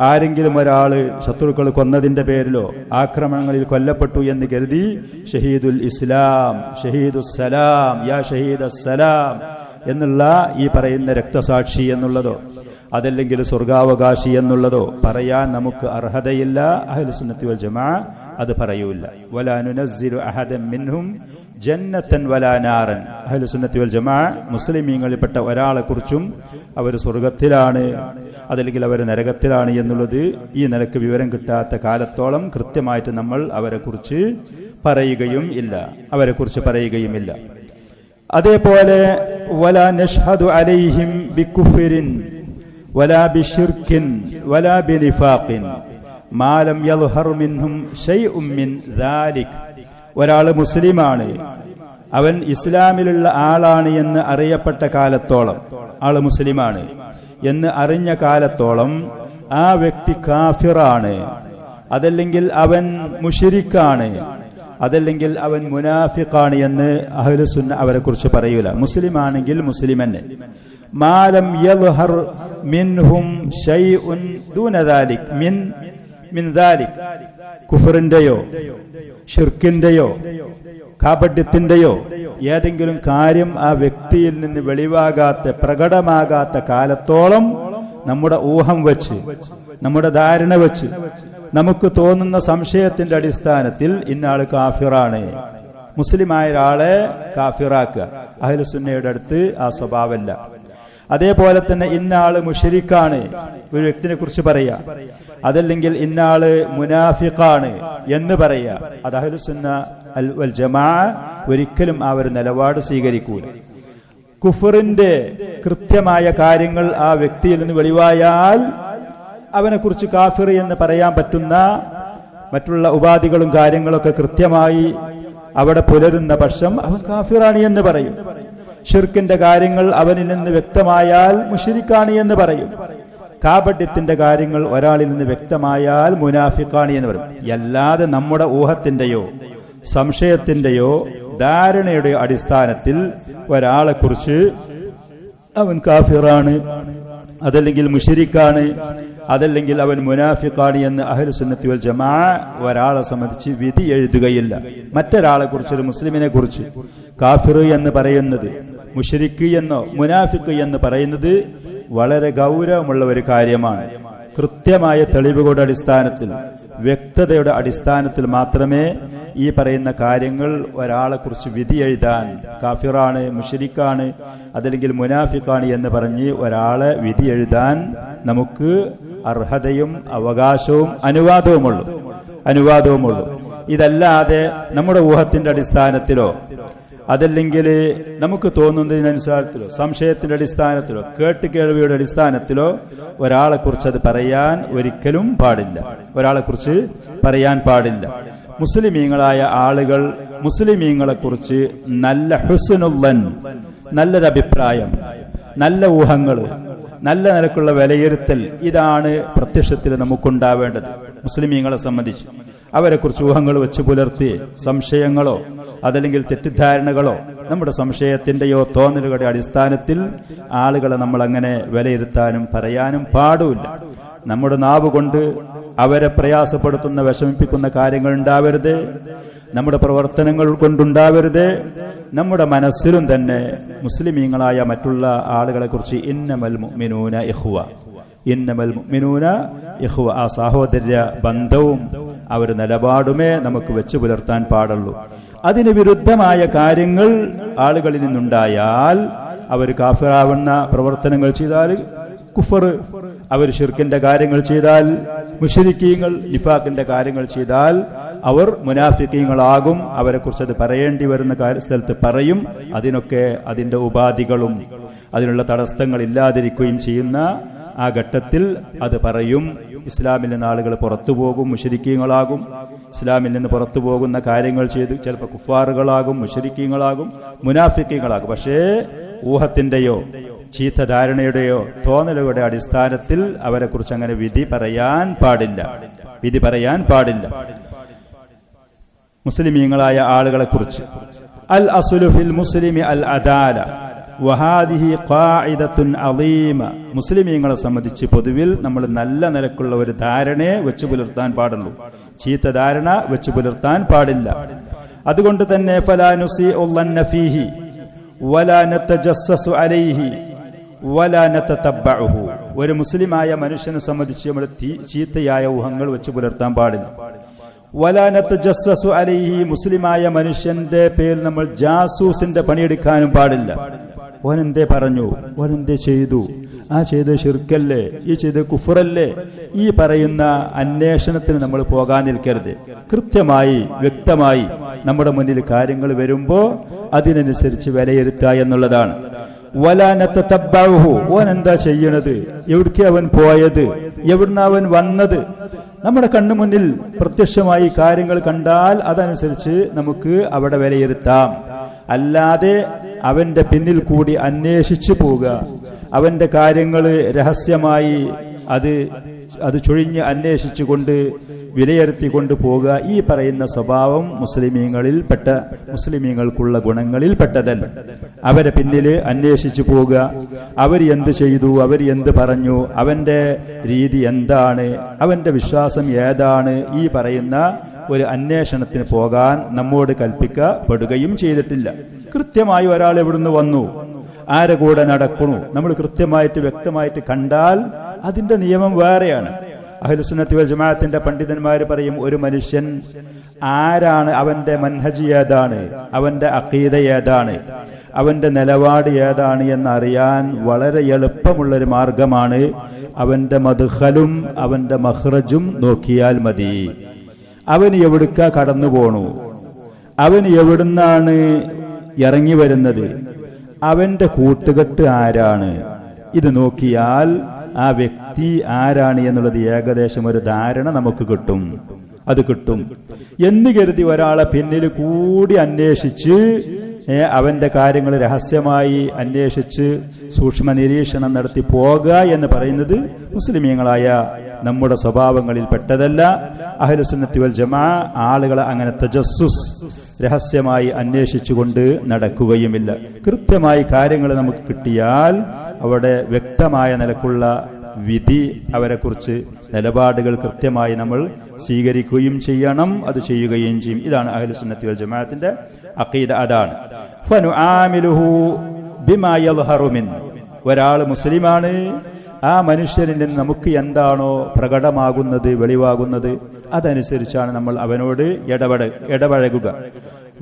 ആരെങ്കിലും ഒരാള് ശത്രുക്കൾ കൊന്നതിന്റെ പേരിലോ ആക്രമണങ്ങളിൽ കൊല്ലപ്പെട്ടു എന്ന് കരുതി ഷഹീദുൽ ഇസ്ലാം, ഷഹീദുസ്സലാം, യാ ഷഹീദസ്സലാം എന്നുള്ള ഈ പറയുന്ന രക്തസാക്ഷി എന്നുള്ളതോ അതല്ലെങ്കിൽ സ്വർഗാവകാശി എന്നുള്ളതോ പറയാൻ നമുക്ക് അർഹതയില്ല. അഹ്ലുസുന്നത്തി വൽ ജമാഅ അത് പറയൂല. വലാ നുനസ്സിലു അഹദൻ മിൻഹും ജന്നത്തൻ വലാ നാറൻ. അഹ്ലുസുന്നത്തി വൽ ജമാഅ മുസ്ലിമീങ്ങളിൽപ്പെട്ട ഒരാളെ കുറിച്ചും അവർ സ്വർഗത്തിലാണ് അതല്ലെങ്കിൽ അവർ നരകത്തിലാണ് എന്നുള്ളത് ഈ നിലക്ക് വിവരം കിട്ടാത്ത കാലത്തോളം കൃത്യമായിട്ട് നമ്മൾ അവരെ കുറിച്ച് പറയുകയും ഇല്ല. അതേപോലെ വലാ നഷ്ഹദു അലൈഹിം ബികുഫ്രിൻ വലാ ബിശിർകിൻ വലാ ബിനിഫാഖിൻ മാ ലം യൽഹർ മിൻഹും ശൈഉം മിൻ ദാലിക്. ഒരാൾ മുസ്ലിമാണ്, അവൻ ഇസ്ലാമിലുള്ള ആളാണ് എന്ന് അറിയപ്പെട്ട കാലത്തോളം, ആള് മുസ്ലിമാണ് എന്ന് അറിഞ്ഞ കാലത്തോളം ആ വ്യക്തി കാഫിറാണ്, അതല്ലെങ്കിൽ അവൻ മുശ്രിക്കാണ്, അതല്ലെങ്കിൽ അവൻ മുനാഫിഖാണ് എന്ന് അഹ്ലുസുന്ന അവരെ കുറിച്ച് പറയൂല. മുസ്ലിം ആണെങ്കിൽ മുസ്ലിം തന്നെ. മാലം യൽഹർ മിൻഹും ശൈഉൻ ദൂന ദാലിക് മിൻ ദാലിക്, കുഫറിന്റെയോ ഷിർക്കിന്റെയോ കാപട്യത്തിന്റെയോ ഏതെങ്കിലും കാര്യം ആ വ്യക്തിയിൽ നിന്ന് വെളിവാകാത്ത പ്രകടമാകാത്ത കാലത്തോളം നമ്മുടെ ഊഹം വെച്ച് നമ്മുടെ ധാരണ വെച്ച് നമുക്ക് തോന്നുന്ന സംശയത്തിന്റെ അടിസ്ഥാനത്തിൽ ഇന്നാള് കാഫിറാണ്, മുസ്ലിമായ ഒരാളെ കാഫിറാക്കുക. അഹ്ലുസുന്നയുടെ അടുത്ത് ആ സ്വഭാവമല്ല. അതേപോലെ തന്നെ ഇന്നാള് മുശ്രിക്കാണ് ഒരു വ്യക്തിനെ കുറിച്ച് പറയാ, അതല്ലെങ്കിൽ ഇന്നാള് മുനാഫിഖാണ് എന്ന് പറയാ. അത് അഹ്ലുസുന്ന വൽ ജമാഅ ഒരിക്കലും ആ ഒരു നിലപാട് സ്വീകരിക്കൂല. കുഫറിന്റെ കൃത്യമായ കാര്യങ്ങൾ ആ വ്യക്തിയിൽ നിന്ന് വെളിവായാൽ അവനെ കുറിച്ച് കാഫിർ എന്ന് പറയാൻ പറ്റുന്ന മറ്റുള്ള ഉപാധികളും കാര്യങ്ങളൊക്കെ കൃത്യമായി അവിടെ പുലരുന്ന പക്ഷം അവൻ കാഫിറാണ് എന്ന് പറയും. ഷിർക്കിന്റെ കാര്യങ്ങൾ അവനിൽ നിന്ന് വ്യക്തമായാൽ മുശ്രിക്കാണ് എന്ന് പറയും. കാപട്യത്തിന്റെ കാര്യങ്ങൾ ഒരാളിൽ നിന്ന് വ്യക്തമായാൽ മുനാഫിഖാണ് എന്ന് പറയും. അല്ലാതെ നമ്മുടെ ഊഹത്തിന്റെയോ സംശയത്തിന്റെയോ ധാരണയുടെയോ അടിസ്ഥാനത്തിൽ ഒരാളെ കുറിച്ച് അവൻ കാഫിറാണ്, അതല്ലെങ്കിൽ മുശ്രിക്കാണ്, അതല്ലെങ്കിൽ അവൻ മുനാഫിഖാണ് എന്ന് അഹ്ലുസുന്നത്തി വൽ ജമാഅ ഒരാളെ സംബന്ധിച്ച് വിധി എഴുതുകയില്ല. മറ്റൊരാളെ കുറിച്ച്, ഒരു മുസ്ലിമിനെ കുറിച്ച് കാഫിർ എന്ന് പറയുന്നത് മുശ്രിക്ക് എന്നോ മുനാഫിക്ക് എന്ന് പറയുന്നത് വളരെ ഗൗരവമുള്ള ഒരു കാര്യമാണ്. കൃത്യമായ തെളിവുകളുടെ അടിസ്ഥാനത്തിൽ, വ്യക്തതയുടെ അടിസ്ഥാനത്തിൽ മാത്രമേ ഈ പറയുന്ന കാര്യങ്ങൾ ഒരാളെ കുറിച്ച് വിധി എഴുതാൻ, കാഫിറാണ്, മുശ്രിക്കാണ്, അതല്ലെങ്കിൽ മുനാഫിക്കാണ് എന്ന് പറഞ്ഞ് ഒരാളെ വിധി എഴുതാൻ നമുക്ക് അർഹതയും അവകാശവും അനുവാദവുമുള്ളൂ. ഇതല്ലാതെ നമ്മുടെ ഊഹത്തിന്റെ അടിസ്ഥാനത്തിലോ അതല്ലെങ്കിൽ നമുക്ക് തോന്നുന്നതിനനുസരിച്ചിലോ സംശയത്തിന്റെ അടിസ്ഥാനത്തിലോ കേട്ടുകേൾവിയുടെ അടിസ്ഥാനത്തിലോ ഒരാളെ കുറിച്ച് അത് പറയാൻ ഒരിക്കലും പാടില്ല. മുസ്ലിമീങ്ങളായ ആളുകൾ മുസ്ലിമീങ്ങളെ കുറിച്ച് നല്ല ഹുസ്നുല്ലൻ, നല്ലൊരഭിപ്രായം, നല്ല ഊഹങ്ങൾ, നല്ല നിലക്കുള്ള വിലയിരുത്തൽ, ഇതാണ് പ്രത്യക്ഷത്തിൽ നമുക്കുണ്ടാവേണ്ടത്. മുസ്ലിമീങ്ങളെ സംബന്ധിച്ച് അവരെ കുറിച്ച് ഊഹങ്ങൾ വെച്ച് പുലർത്തി സംശയങ്ങളോ അതല്ലെങ്കിൽ തെറ്റിദ്ധാരണകളോ നമ്മുടെ സംശയത്തിന്റെയോ തോന്നലുകളുടെ അടിസ്ഥാനത്തിൽ ആളുകളെ നമ്മൾ അങ്ങനെ വിലയിരുത്താനും പറയാനും പാടില്ല. നമ്മുടെ നാവ് കൊണ്ട് അവരെ പ്രയാസപ്പെടുത്തുന്ന, വിഷമിപ്പിക്കുന്ന കാര്യങ്ങൾ ഉണ്ടാവരുത്. നമ്മുടെ പ്രവർത്തനങ്ങൾ കൊണ്ടുണ്ടാവരുത്. നമ്മുടെ മനസ്സിലും തന്നെ മുസ്ലിമീങ്ങളായ മറ്റുള്ള ആളുകളെ കുറിച്ച് ഇന്നമൽ മുഅ്മിനൂന ഇഖ്വ, ആ സഹോദര്യ ബന്ധവും അവർ നിലപാടുമേ നമുക്ക് വെച്ചു പുലർത്താൻ പാടുള്ളൂ. അതിന് വിരുദ്ധമായ കാര്യങ്ങൾ ആളുകളിൽ നിന്നുണ്ടായാൽ, അവർ കാഫിറാവുന്ന പ്രവർത്തനങ്ങൾ ചെയ്താൽ കുഫർ, അവർ ശിർക്കിന്റെ കാര്യങ്ങൾ ചെയ്താൽ മുശ്രിക്കീങ്ങൾ, നിഫാഖിന്റെ കാര്യങ്ങൾ ചെയ്താൽ അവർ മുനാഫിക്കീങ്ങളാകും. അവരെ കുറിച്ച് അത് പറയേണ്ടി വരുന്ന സ്ഥലത്ത് പറയും. അതിനൊക്കെ അതിന്റെ ഉപാധികളും അതിനുള്ള തടസ്സങ്ങൾ ഇല്ലാതിരിക്കുകയും ചെയ്യുന്ന ആ ഘട്ടത്തിൽ അത് പറയും. ഇസ്ലാമിൽ നിന്ന് ആളുകൾ പുറത്തു പോകും, മുശ്രിക്കീങ്ങളാകും. ഇസ്ലാമിൽ നിന്ന് പുറത്തു പോകുന്ന കാര്യങ്ങൾ ചെയ്ത് ചിലപ്പോൾ കുഫാറുകളാകും, മുശ്രിക്കീങ്ങളാകും, മുനാഫിക്കീങ്ങളാകും. പക്ഷേ ഊഹത്തിന്റെയോ ചീത്ത ധാരണയുടെയോ തോന്നലുകളുടെ അടിസ്ഥാനത്തിൽ അവരെ കുറിച്ച് അങ്ങനെ വിധി പറയാൻ പാടില്ല. മുസ്ലിമീങ്ങളായ ആളുകളെ കുറിച്ച് അൽ അസ്ലു ഫിൽ മുസ്ലിമി അൽ അദാല വഹാദിഹി ഖാഇദത്തുൻ അളീമ. മുസ്ലിമീങ്ങളെ സംബന്ധിച്ച് പൊതുവിൽ നമ്മൾ നല്ല നിലക്കുള്ള ഒരു ധാരണയെ വെച്ചു പുലർത്താൻ പാടുള്ളൂ, ചീത്ത ധാരണ വെച്ചു പുലർത്താൻ പാടില്ല. അതുകൊണ്ട് തന്നെ ഫലാ നുസിഉ ളന്ന ഫീഹി വലാ നതജസ്സസു അലൈഹി വലാ നതതബ്ബഉഹു. ഒരു മുസ്ലിമായ മനുഷ്യനെ സംബന്ധിച്ച് നമ്മൾ ചീത്തയായ ഊഹങ്ങൾ വെച്ചു പുലർത്താൻ പാടില്ല. വലാ നതജസ്സസു അലൈഹി, മുസ്ലിമായ മനുഷ്യന്റെ പേരിൽ നമ്മൾ ജാസൂസിന്റെ പണിയെടുക്കാനും പാടില്ല. ഓനെന്തേ പറഞ്ഞു, ഓനെന്തേ ചെയ്തു, ആ ചെയ്ത് ശിർക്കല്ലേ, ഈ ചെയ്ത് കുഫറല്ലേ, ഈ പറയുന്ന അന്വേഷണത്തിന് നമ്മൾ പോകാൻ നിൽക്കരുത്. കൃത്യമായി വ്യക്തമായി നമ്മുടെ മുന്നിൽ കാര്യങ്ങൾ വരുമ്പോ അതിനനുസരിച്ച് വിലയിരുത്തുക എന്നുള്ളതാണ്. വലാ നതതബ്ബഉഹു, ഓൻ എന്താ ചെയ്യണത്, എവിടേക്ക് അവൻ പോയത്, എവിടുന്ന അവൻ വന്നത്, നമ്മുടെ കണ്ണു മുന്നിൽ പ്രത്യക്ഷമായി കാര്യങ്ങൾ കണ്ടാൽ അതനുസരിച്ച് നമുക്ക് അവിടെ വിലയിരുത്താം. അല്ലാതെ അവന്റെ പിന്നിൽ കൂടി അന്വേഷിച്ചു പോവുക, അവന്റെ കാര്യങ്ങൾ രഹസ്യമായി അത് ചൊഴിഞ്ഞ് അന്വേഷിച്ചുകൊണ്ട് വിലയിരുത്തിക്കൊണ്ട് പോകുക, ഈ പറയുന്ന സ്വഭാവം മുസ്ലിമീങ്ങൾക്കുള്ള ഗുണങ്ങളിൽ പെട്ടതല്ല. അവരെ പിന്നിൽ അന്വേഷിച്ചു പോവുക, അവർ എന്ത് ചെയ്തു, അവർ എന്ത് പറഞ്ഞു, അവന്റെ രീതി എന്താണ്, അവന്റെ വിശ്വാസം ഏതാണ്, ഈ പറയുന്ന ഒരു അന്വേഷണത്തിന് പോകാൻ നമ്മോട് കൽപ്പിക്കപ്പെടുകയും ചെയ്തിട്ടില്ല. കൃത്യമായി ഒരാൾ എവിടുന്ന് വന്നു, ആരെ കൂടെ നടക്കണു, നമ്മൾ കൃത്യമായിട്ട് വ്യക്തമായിട്ട് കണ്ടാൽ അതിന്റെ നിയമം വേറെയാണ്. അഹ്ലുസുന്നത്തി വൽ ജമാഅത്തിന്റെ പണ്ഡിതന്മാര് പറയും, ഒരു മനുഷ്യൻ ആരാണ്, അവന്റെ മൻഹജ് ഏതാണ്, അവന്റെ അഖീദ ഏതാണ്, അവന്റെ നിലപാട് ഏതാണ് എന്നറിയാൻ വളരെ എളുപ്പമുള്ളൊരു മാർഗമാണ് അവന്റെ മദ്ഖലും അവന്റെ മഖ്റജും നോക്കിയാൽ മതി. അവന് എവിടുക്ക കടന്നു പോണു, അവന് എവിടുന്നാണ് ഇറങ്ങി വരുന്നത്, അവന്റെ കൂട്ടുകെട്ട് ആരാണ്, ഇത് നോക്കിയാൽ ആ വ്യക്തി ആരാണ് എന്നുള്ളത് ഏകദേശം ഒരു ധാരണ നമുക്ക് കിട്ടും. എന്ന് കരുതി ഒരാളെ പിന്നിൽ കൂടി അന്വേഷിച്ച് അവന്റെ കാര്യങ്ങൾ രഹസ്യമായി അന്വേഷിച്ച് സൂക്ഷ്മ നിരീക്ഷണം നടത്തി പോകുക എന്ന് പറയുന്നത് മുസ്ലിമീങ്ങളായ നമ്മുടെ സ്വഭാവങ്ങളിൽ പെട്ടതല്ല. അഹ്ലുസുന്നത്തി വൽ ജമാഅ ആളുകളെ അങ്ങനെ തജസ്സുസ് രഹസ്യമായി അന്വേഷിച്ചുകൊണ്ട് നടക്കുകയുമില്ല. കൃത്യമായി കാര്യങ്ങൾ നമുക്ക് കിട്ടിയാൽ അവിടെ വ്യക്തമായ നിലക്കുള്ള വിധി, അവരെ കുറിച്ച് നിലപാടുകൾ കൃത്യമായി നമ്മൾ സ്വീകരിക്കുകയും ചെയ്യണം, അത് ചെയ്യുകയും ചെയ്യും. ഇതാണ് അഹ്ലുസുന്നത്തി വൽ ജമാഅത്തിന്റെ അഖീദ. അതാണ് ഫനുആമിലുഹു ബിമാ യദ്ഹറു മിൻ, ഒരാൾ മുസ്ലിമാണ്, ആ മനുഷ്യനിൽ നിന്ന് നമുക്ക് എന്താണോ പ്രകടമാകുന്നത്, വെളിവാകുന്നത്, അതനുസരിച്ചാണ് നമ്മൾ അവനോട് ഇടപഴകുക.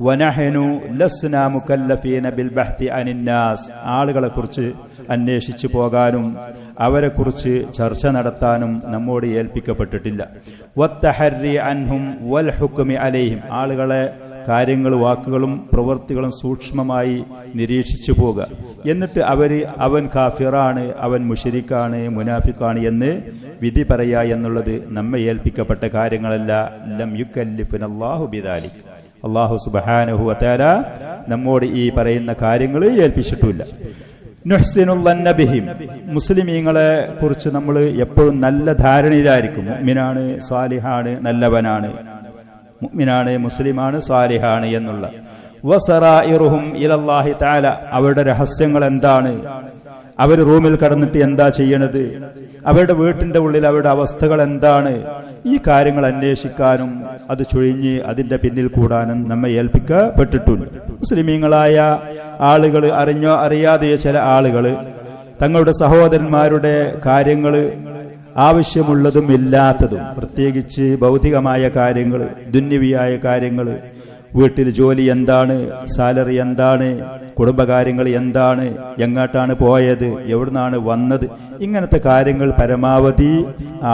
വനഹനു ലസ്നാ മുകല്ലഫീന ബിൽ ബഹ്തി അനിന്നാസ്, ആളുകളെ കുറിച്ച് അന്വേഷിച്ചു പോകാനും അവരെ കുറിച്ച് ചർച്ച നടത്താനും നമ്മോട് ഏൽപ്പിക്കപ്പെട്ടിട്ടില്ല. വത്തഹരി അൻഹും വൽ ഹുക്മി അലൈഹിം, ആളുകളെ കാര്യങ്ങൾ, വാക്കുകളും പ്രവൃത്തികളും സൂക്ഷ്മമായി നിരീക്ഷിച്ചു പോകുക. എന്നിട്ട് അവൻ കാഫിറാണ്, അവൻ മുശ്രിക്കാണ്, മുനാഫിക്കാണ് എന്ന് വിധി പറയുക എന്നുള്ളത് നമ്മെ ഏൽപ്പിക്കപ്പെട്ട കാര്യങ്ങളല്ല. ലം യുകല്ലിഫുനല്ലാഹു ബിദാലിക്, അല്ലാഹു സുബ്ഹാനഹു വ തആല നമ്മോട് ഈ പറയുന്ന കാര്യങ്ങൾ ഏൽപ്പിച്ചിട്ടില്ല. നുഹ്സിനുല്ലന്ന ബിഹിം, മുസ്ലിമീങ്ങളെ കുറിച്ച് നമ്മൾ എപ്പോഴും നല്ല ധാരണയിലായിരിക്കും. മുഅ്മിനാണ്, സാലിഹാണ്, നല്ലവനാണ്, മുഅ്മിനാണ്, മുസ്ലിമാണ്, സാലിഹാണ് എന്നുള്ള. വസറായിറുഹും ഇലല്ലാഹി തആല, അവരുടെ രഹസ്യങ്ങൾ എന്താണ്, അവർ റൂമിൽ കടന്നിട്ട് എന്താ ചെയ്യണത്, അവരുടെ വീട്ടിന്റെ ഉള്ളിൽ അവരുടെ അവസ്ഥകൾ എന്താണ്, ഈ കാര്യങ്ങൾ അന്വേഷിക്കാനും അത് ചൊഴിഞ്ഞ് അതിന്റെ പിന്നിൽ കൂടാനും നമ്മെ ഏൽപ്പിക്കപ്പെട്ടിട്ടുണ്ട്. മുസ്ലിമീങ്ങളായ ആളുകൾ, അറിഞ്ഞോ അറിയാതെയോ ചില ആളുകൾ തങ്ങളുടെ സഹോദരന്മാരുടെ കാര്യങ്ങൾ, ആവശ്യമുള്ളതും ഇല്ലാത്തതും, പ്രത്യേകിച്ച് ഭൗതികമായ കാര്യങ്ങൾ, ദുന്യവിയായ കാര്യങ്ങൾ, വീട്ടിൽ ജോലി എന്താണ്, സാലറി എന്താണ്, കുടുംബകാര്യങ്ങൾ എന്താണ്, എങ്ങോട്ടാണ് പോയത്, എവിടുന്നാണ് വന്നത്, ഇങ്ങനത്തെ കാര്യങ്ങൾ പരമാവധി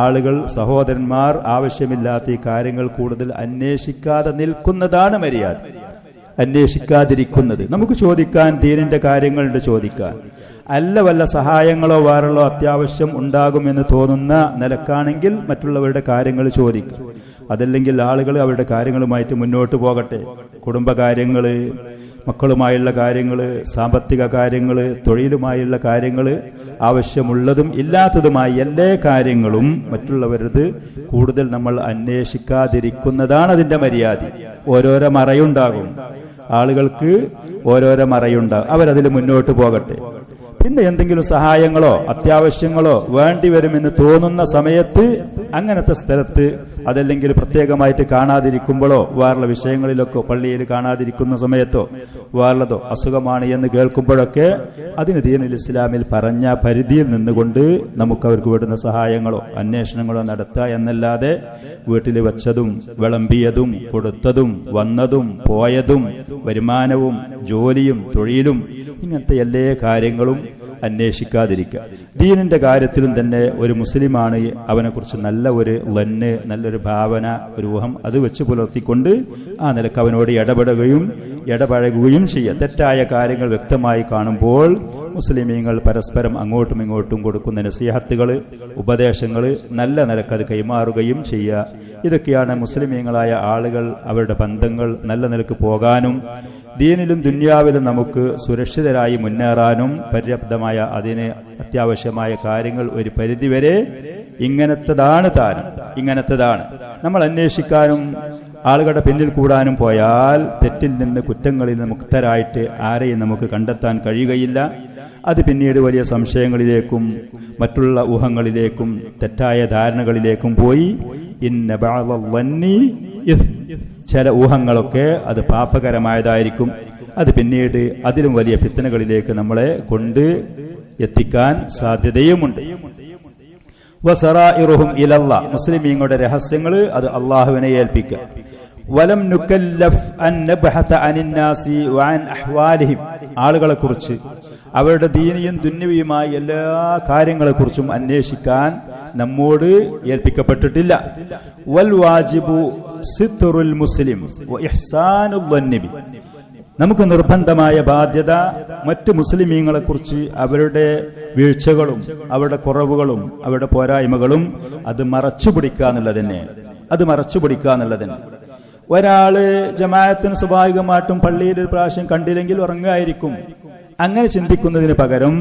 ആളുകൾ, സഹോദരന്മാർ ആവശ്യമില്ലാത്ത ഈ കാര്യങ്ങൾ കൂടുതൽ അന്വേഷിക്കാതെ നിൽക്കുന്നതാണ് മര്യാദ. അന്വേഷിക്കാതിരിക്കുന്നത്, നമുക്ക് ചോദിക്കാൻ ദീനിന്റെ കാര്യങ്ങളുണ്ട് ചോദിക്കാൻ, അല്ല വല്ല സഹായങ്ങളോ വേറെല്ലോ അത്യാവശ്യം ഉണ്ടാകുമെന്ന് തോന്നുന്ന നിലക്കാണെങ്കിൽ മറ്റുള്ളവരുടെ കാര്യങ്ങൾ ചോദിക്കും. അതല്ലെങ്കിൽ ആളുകൾ അവരുടെ കാര്യങ്ങളുമായിട്ട് മുന്നോട്ട് പോകട്ടെ. കുടുംബകാര്യങ്ങള്, മക്കളുമായുള്ള കാര്യങ്ങള്, സാമ്പത്തിക കാര്യങ്ങള്, തൊഴിലുമായുള്ള കാര്യങ്ങള്, ആവശ്യമുള്ളതും ഇല്ലാത്തതുമായ എല്ലാ കാര്യങ്ങളും മറ്റുള്ളവരത് കൂടുതൽ നമ്മൾ അന്വേഷിക്കാതിരിക്കുന്നതാണ് അതിന്റെ മര്യാദ. ഓരോരോ മറയുണ്ടാകും, ആളുകൾക്ക് ഓരോരോ മറയുണ്ടാകും, അവരതിൽ മുന്നോട്ട് പോകട്ടെ. പിന്നെ എന്തെങ്കിലും സഹായങ്ങളോ അത്യാവശ്യങ്ങളോ വേണ്ടിവരുമെന്ന് തോന്നുന്ന സമയത്ത് അങ്ങനത്തെ സ്ഥലത്ത്, അതല്ലെങ്കിൽ പ്രത്യേകമായിട്ട് കാണാതിരിക്കുമ്പോഴോ വേറുള്ള വിഷയങ്ങളിലൊക്കെ, പള്ളിയിൽ കാണാതിരിക്കുന്ന സമയത്തോ വേറുള്ളതോ അസുഖമാണ് എന്ന് കേൾക്കുമ്പോഴൊക്കെ അതിന് ദീനുൽ ഇസ്ലാമിൽ പറഞ്ഞ പരിധിയിൽ നിന്നുകൊണ്ട് നമുക്ക് അവർക്ക് വേണ്ടുന്ന സഹായങ്ങളോ അന്വേഷണങ്ങളോ നടത്തുക എന്നല്ലാതെ വീട്ടിൽ വെച്ചതും വിളമ്പിയതും കൊടുത്തതും വന്നതും പോയതും വരുമാനവും ജോലിയും തൊഴിലും ഇങ്ങനത്തെ എല്ലാ കാര്യങ്ങളും അന്വേഷിക്കാതിരിക്കുക. ദീനിന്റെ കാര്യത്തിലും തന്നെ ഒരു മുസ്ലിമാണ്, അവനെക്കുറിച്ച് നല്ല ഒരു ലന്ന്, നല്ലൊരു ഭാവന, ഒരു ഊഹം അത് വെച്ച് പുലർത്തിക്കൊണ്ട് ആ നിലക്ക് അവനോട് ഇടപഴകുകയും ചെയ്യുക. തെറ്റായ കാര്യങ്ങൾ വ്യക്തമായി കാണുമ്പോൾ മുസ്ലിമീങ്ങൾ പരസ്പരം അങ്ങോട്ടും ഇങ്ങോട്ടും കൊടുക്കുന്ന നസീഹത്തുകൾ, ഉപദേശങ്ങൾ നല്ല നിലക്ക് അത് കൈമാറുകയും ചെയ്യുക. ഇതൊക്കെയാണ് മുസ്ലിമീങ്ങളായ ആളുകൾ അവരുടെ ബന്ധങ്ങൾ നല്ല നിലക്ക് പോകാനും ദീനിലും ദുന്യാവിലും നമുക്ക് സുരക്ഷിതരായി മുന്നേറാനും പര്യാപ്തമായ അതിന് അത്യാവശ്യമായ കാര്യങ്ങൾ ഒരു പരിധിവരെ ഇങ്ങനത്തതാണ് നമ്മൾ അന്വേഷിക്കാനും ആളുകളുടെ പിന്നിൽ കൂടാനും പോയാൽ തെറ്റിൽ നിന്ന്, കുറ്റങ്ങളിൽ നിന്ന് മുക്തരായിട്ട് ആരെയും നമുക്ക് കണ്ടെത്താൻ കഴിയുകയില്ല. അത് പിന്നീട് വലിയ സംശയങ്ങളിലേക്കും മറ്റുള്ള ഊഹങ്ങളിലേക്കും തെറ്റായ ധാരണകളിലേക്കും പോയി ഇന്ന ബഅദ-ളന്നി ചില ഊഹങ്ങളൊക്കെ അത് പാപകരമായതായിരിക്കും. അത് പിന്നീട് അതിലും വലിയ ഫിത്നകളിലേക്ക് നമ്മളെ കൊണ്ട് എത്തിക്കാൻ സാധ്യതയുമുണ്ട്. വസറായിറുഹും ഇലല്ലാഹ്, മുസ്ലിമീങ്ങളുടെ രഹസ്യങ്ങൾ അത് അള്ളാഹുവിനെ ഏൽപ്പിക്കുക. വലം നുകല്ലഫ് അൻ നബ്ഹത അനിന്നാസി വഅൻ അഹ്വാലിഹിം, ആളുകളെ കുറിച്ച് അവരുടെ ദീനിയും ദുന്യവിയുമായ എല്ലാ കാര്യങ്ങളെക്കുറിച്ചും അന്വേഷിക്കാൻ നമ്മോട് ഏൽപ്പിക്കപ്പെട്ടിട്ടില്ല. വൽ വാജിബു സിത്റുൽ മുസ്ലിം വ ഇഹ്സാനുൽ ളന്നി, നമുക്ക് നിർബന്ധമായ ബാധ്യത മറ്റു മുസ്ലിമീങ്ങളെ കുറിച്ച് അവരുടെ വീഴ്ചകളും അവരുടെ കുറവുകളും അവരുടെ പോരായ്മകളും അത് മറച്ചുപിടിക്കുക എന്നുള്ളതന്നെ. ഒരാള് ജമാഅത്തിന് സ്വാഭാവികമായിട്ടും പള്ളിയിൽ ഒരു പ്രാവശ്യം കണ്ടില്ലെങ്കിൽ ഉറങ്ങുകയായിരിക്കും. അങ്ങനെ ചിന്തിക്കുന്നതിന് പകരം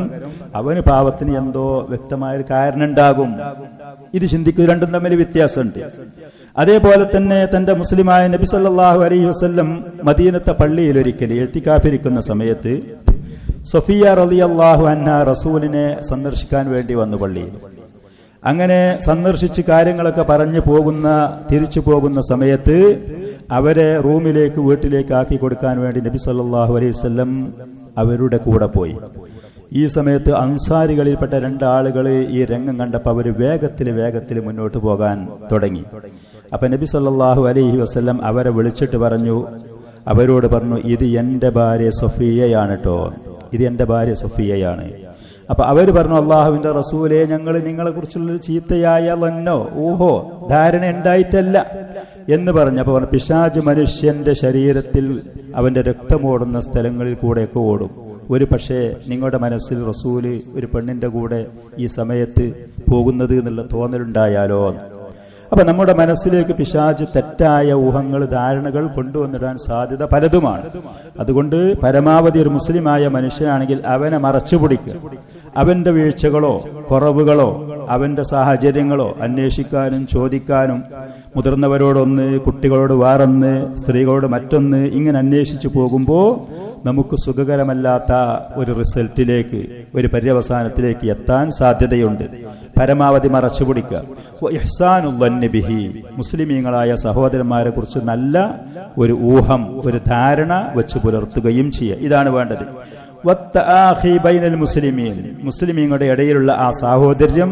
അവന് പാവത്തിന് എന്തോ വ്യക്തമായൊരു കാരണം ഉണ്ടാകും. ഇത് ചിന്തിക്കുക, രണ്ടും തമ്മിൽ വ്യത്യാസമുണ്ട്. അതേപോലെ തന്നെ തന്റെ മുസ്ലിമായ നബി സല്ലല്ലാഹു അലൈഹി വസല്ലം മദീനത്തെ പള്ളിയിൽ ഒരിക്കൽ ഇഅ്തികാഫിരിക്കുന്ന സമയത്ത് സഫിയ റളിയല്ലാഹു അൻഹ റസൂലിനെ സന്ദർശിക്കാൻ വേണ്ടി വന്നു പള്ളിയിൽ. അങ്ങനെ സന്ദർശിച്ച് കാര്യങ്ങളൊക്കെ പറഞ്ഞു തിരിച്ചു പോകുന്ന സമയത്ത് അവരെ വീട്ടിലേക്ക് ആക്കി കൊടുക്കാൻ വേണ്ടി നബി സല്ലല്ലാഹു അലൈഹി വസല്ലം അവരുടെ കൂടെ പോയി. ഈ സമയത്ത് അൻസാരികളിൽപ്പെട്ട 2 ആളുകൾ ഈ രംഗം കണ്ടപ്പോൾ അവർ വേഗത്തിൽ മുന്നോട്ട് പോകാൻ തുടങ്ങി. അപ്പൊ നബി സല്ലല്ലാഹു അലൈഹി വസല്ലം അവരെ വിളിച്ചിട്ട് അവരോട് പറഞ്ഞു, ഇത് എന്റെ ഭാര്യ സഫിയയാണ് കേട്ടോ, ഇത് എന്റെ ഭാര്യ സഫിയയാണ്. അപ്പൊ അവര് പറഞ്ഞു, അള്ളാഹുവിന്റെ റസൂലേ, ഞങ്ങൾ നിങ്ങളെ കുറിച്ചുള്ള ചീത്തയായ ഊഹോ ധാരണ ഉണ്ടായിട്ടല്ല എന്ന് പറഞ്ഞു. അപ്പൊ പറഞ്ഞു, പിശാച് മനുഷ്യന്റെ ശരീരത്തിൽ അവന്റെ രക്തമോടുന്ന സ്ഥലങ്ങളിൽ കൂടെയൊക്കെ ഓടും. ഒരു പക്ഷേ നിങ്ങളുടെ മനസ്സിൽ റസൂല് ഒരു പെണ്ണിന്റെ കൂടെ ഈ സമയത്ത് പോകുന്നത് എന്നുള്ള തോന്നലുണ്ടായാലോ? അപ്പൊ നമ്മുടെ മനസ്സിലേക്ക് പിശാച് തെറ്റായ ഊഹങ്ങൾ, ധാരണകൾ കൊണ്ടുവന്നിടാൻ സാധ്യത പലതുമാണ്. അതുകൊണ്ട് പരമാവധി ഒരു മുസ്ലിമായ മനുഷ്യനാണെങ്കിൽ അവനെ മറച്ചുപിടിക്കുക. അവന്റെ വീഴ്ചകളോ കുറവുകളോ അവന്റെ സാഹചര്യങ്ങളോ അന്വേഷിക്കാനും ചോദിക്കാനും, മുതിർന്നവരോടൊന്ന്, കുട്ടികളോട് വേറൊന്ന്, സ്ത്രീകളോട് മറ്റൊന്ന്, ഇങ്ങനെ അന്വേഷിച്ചു പോകുമ്പോൾ നമുക്ക് സുഖകരമല്ലാത്ത ഒരു റിസൾട്ടിലേക്ക്, ഒരു പര്യവസാനത്തിലേക്ക് എത്താൻ സാധ്യതയുണ്ട്. പരമാവധി മറച്ചുപിടിക്കുക. മുസ്ലിമീങ്ങളായ സഹോദരന്മാരെ കുറിച്ച് നല്ല ഒരു ഊഹം, ഒരു ധാരണ വെച്ച് പുലർത്തുകയും ചെയ്യുക. ഇതാണ് വേണ്ടത്. മുസ്ലിമീങ്ങളുടെ ഇടയിലുള്ള ആ സാഹോദര്യം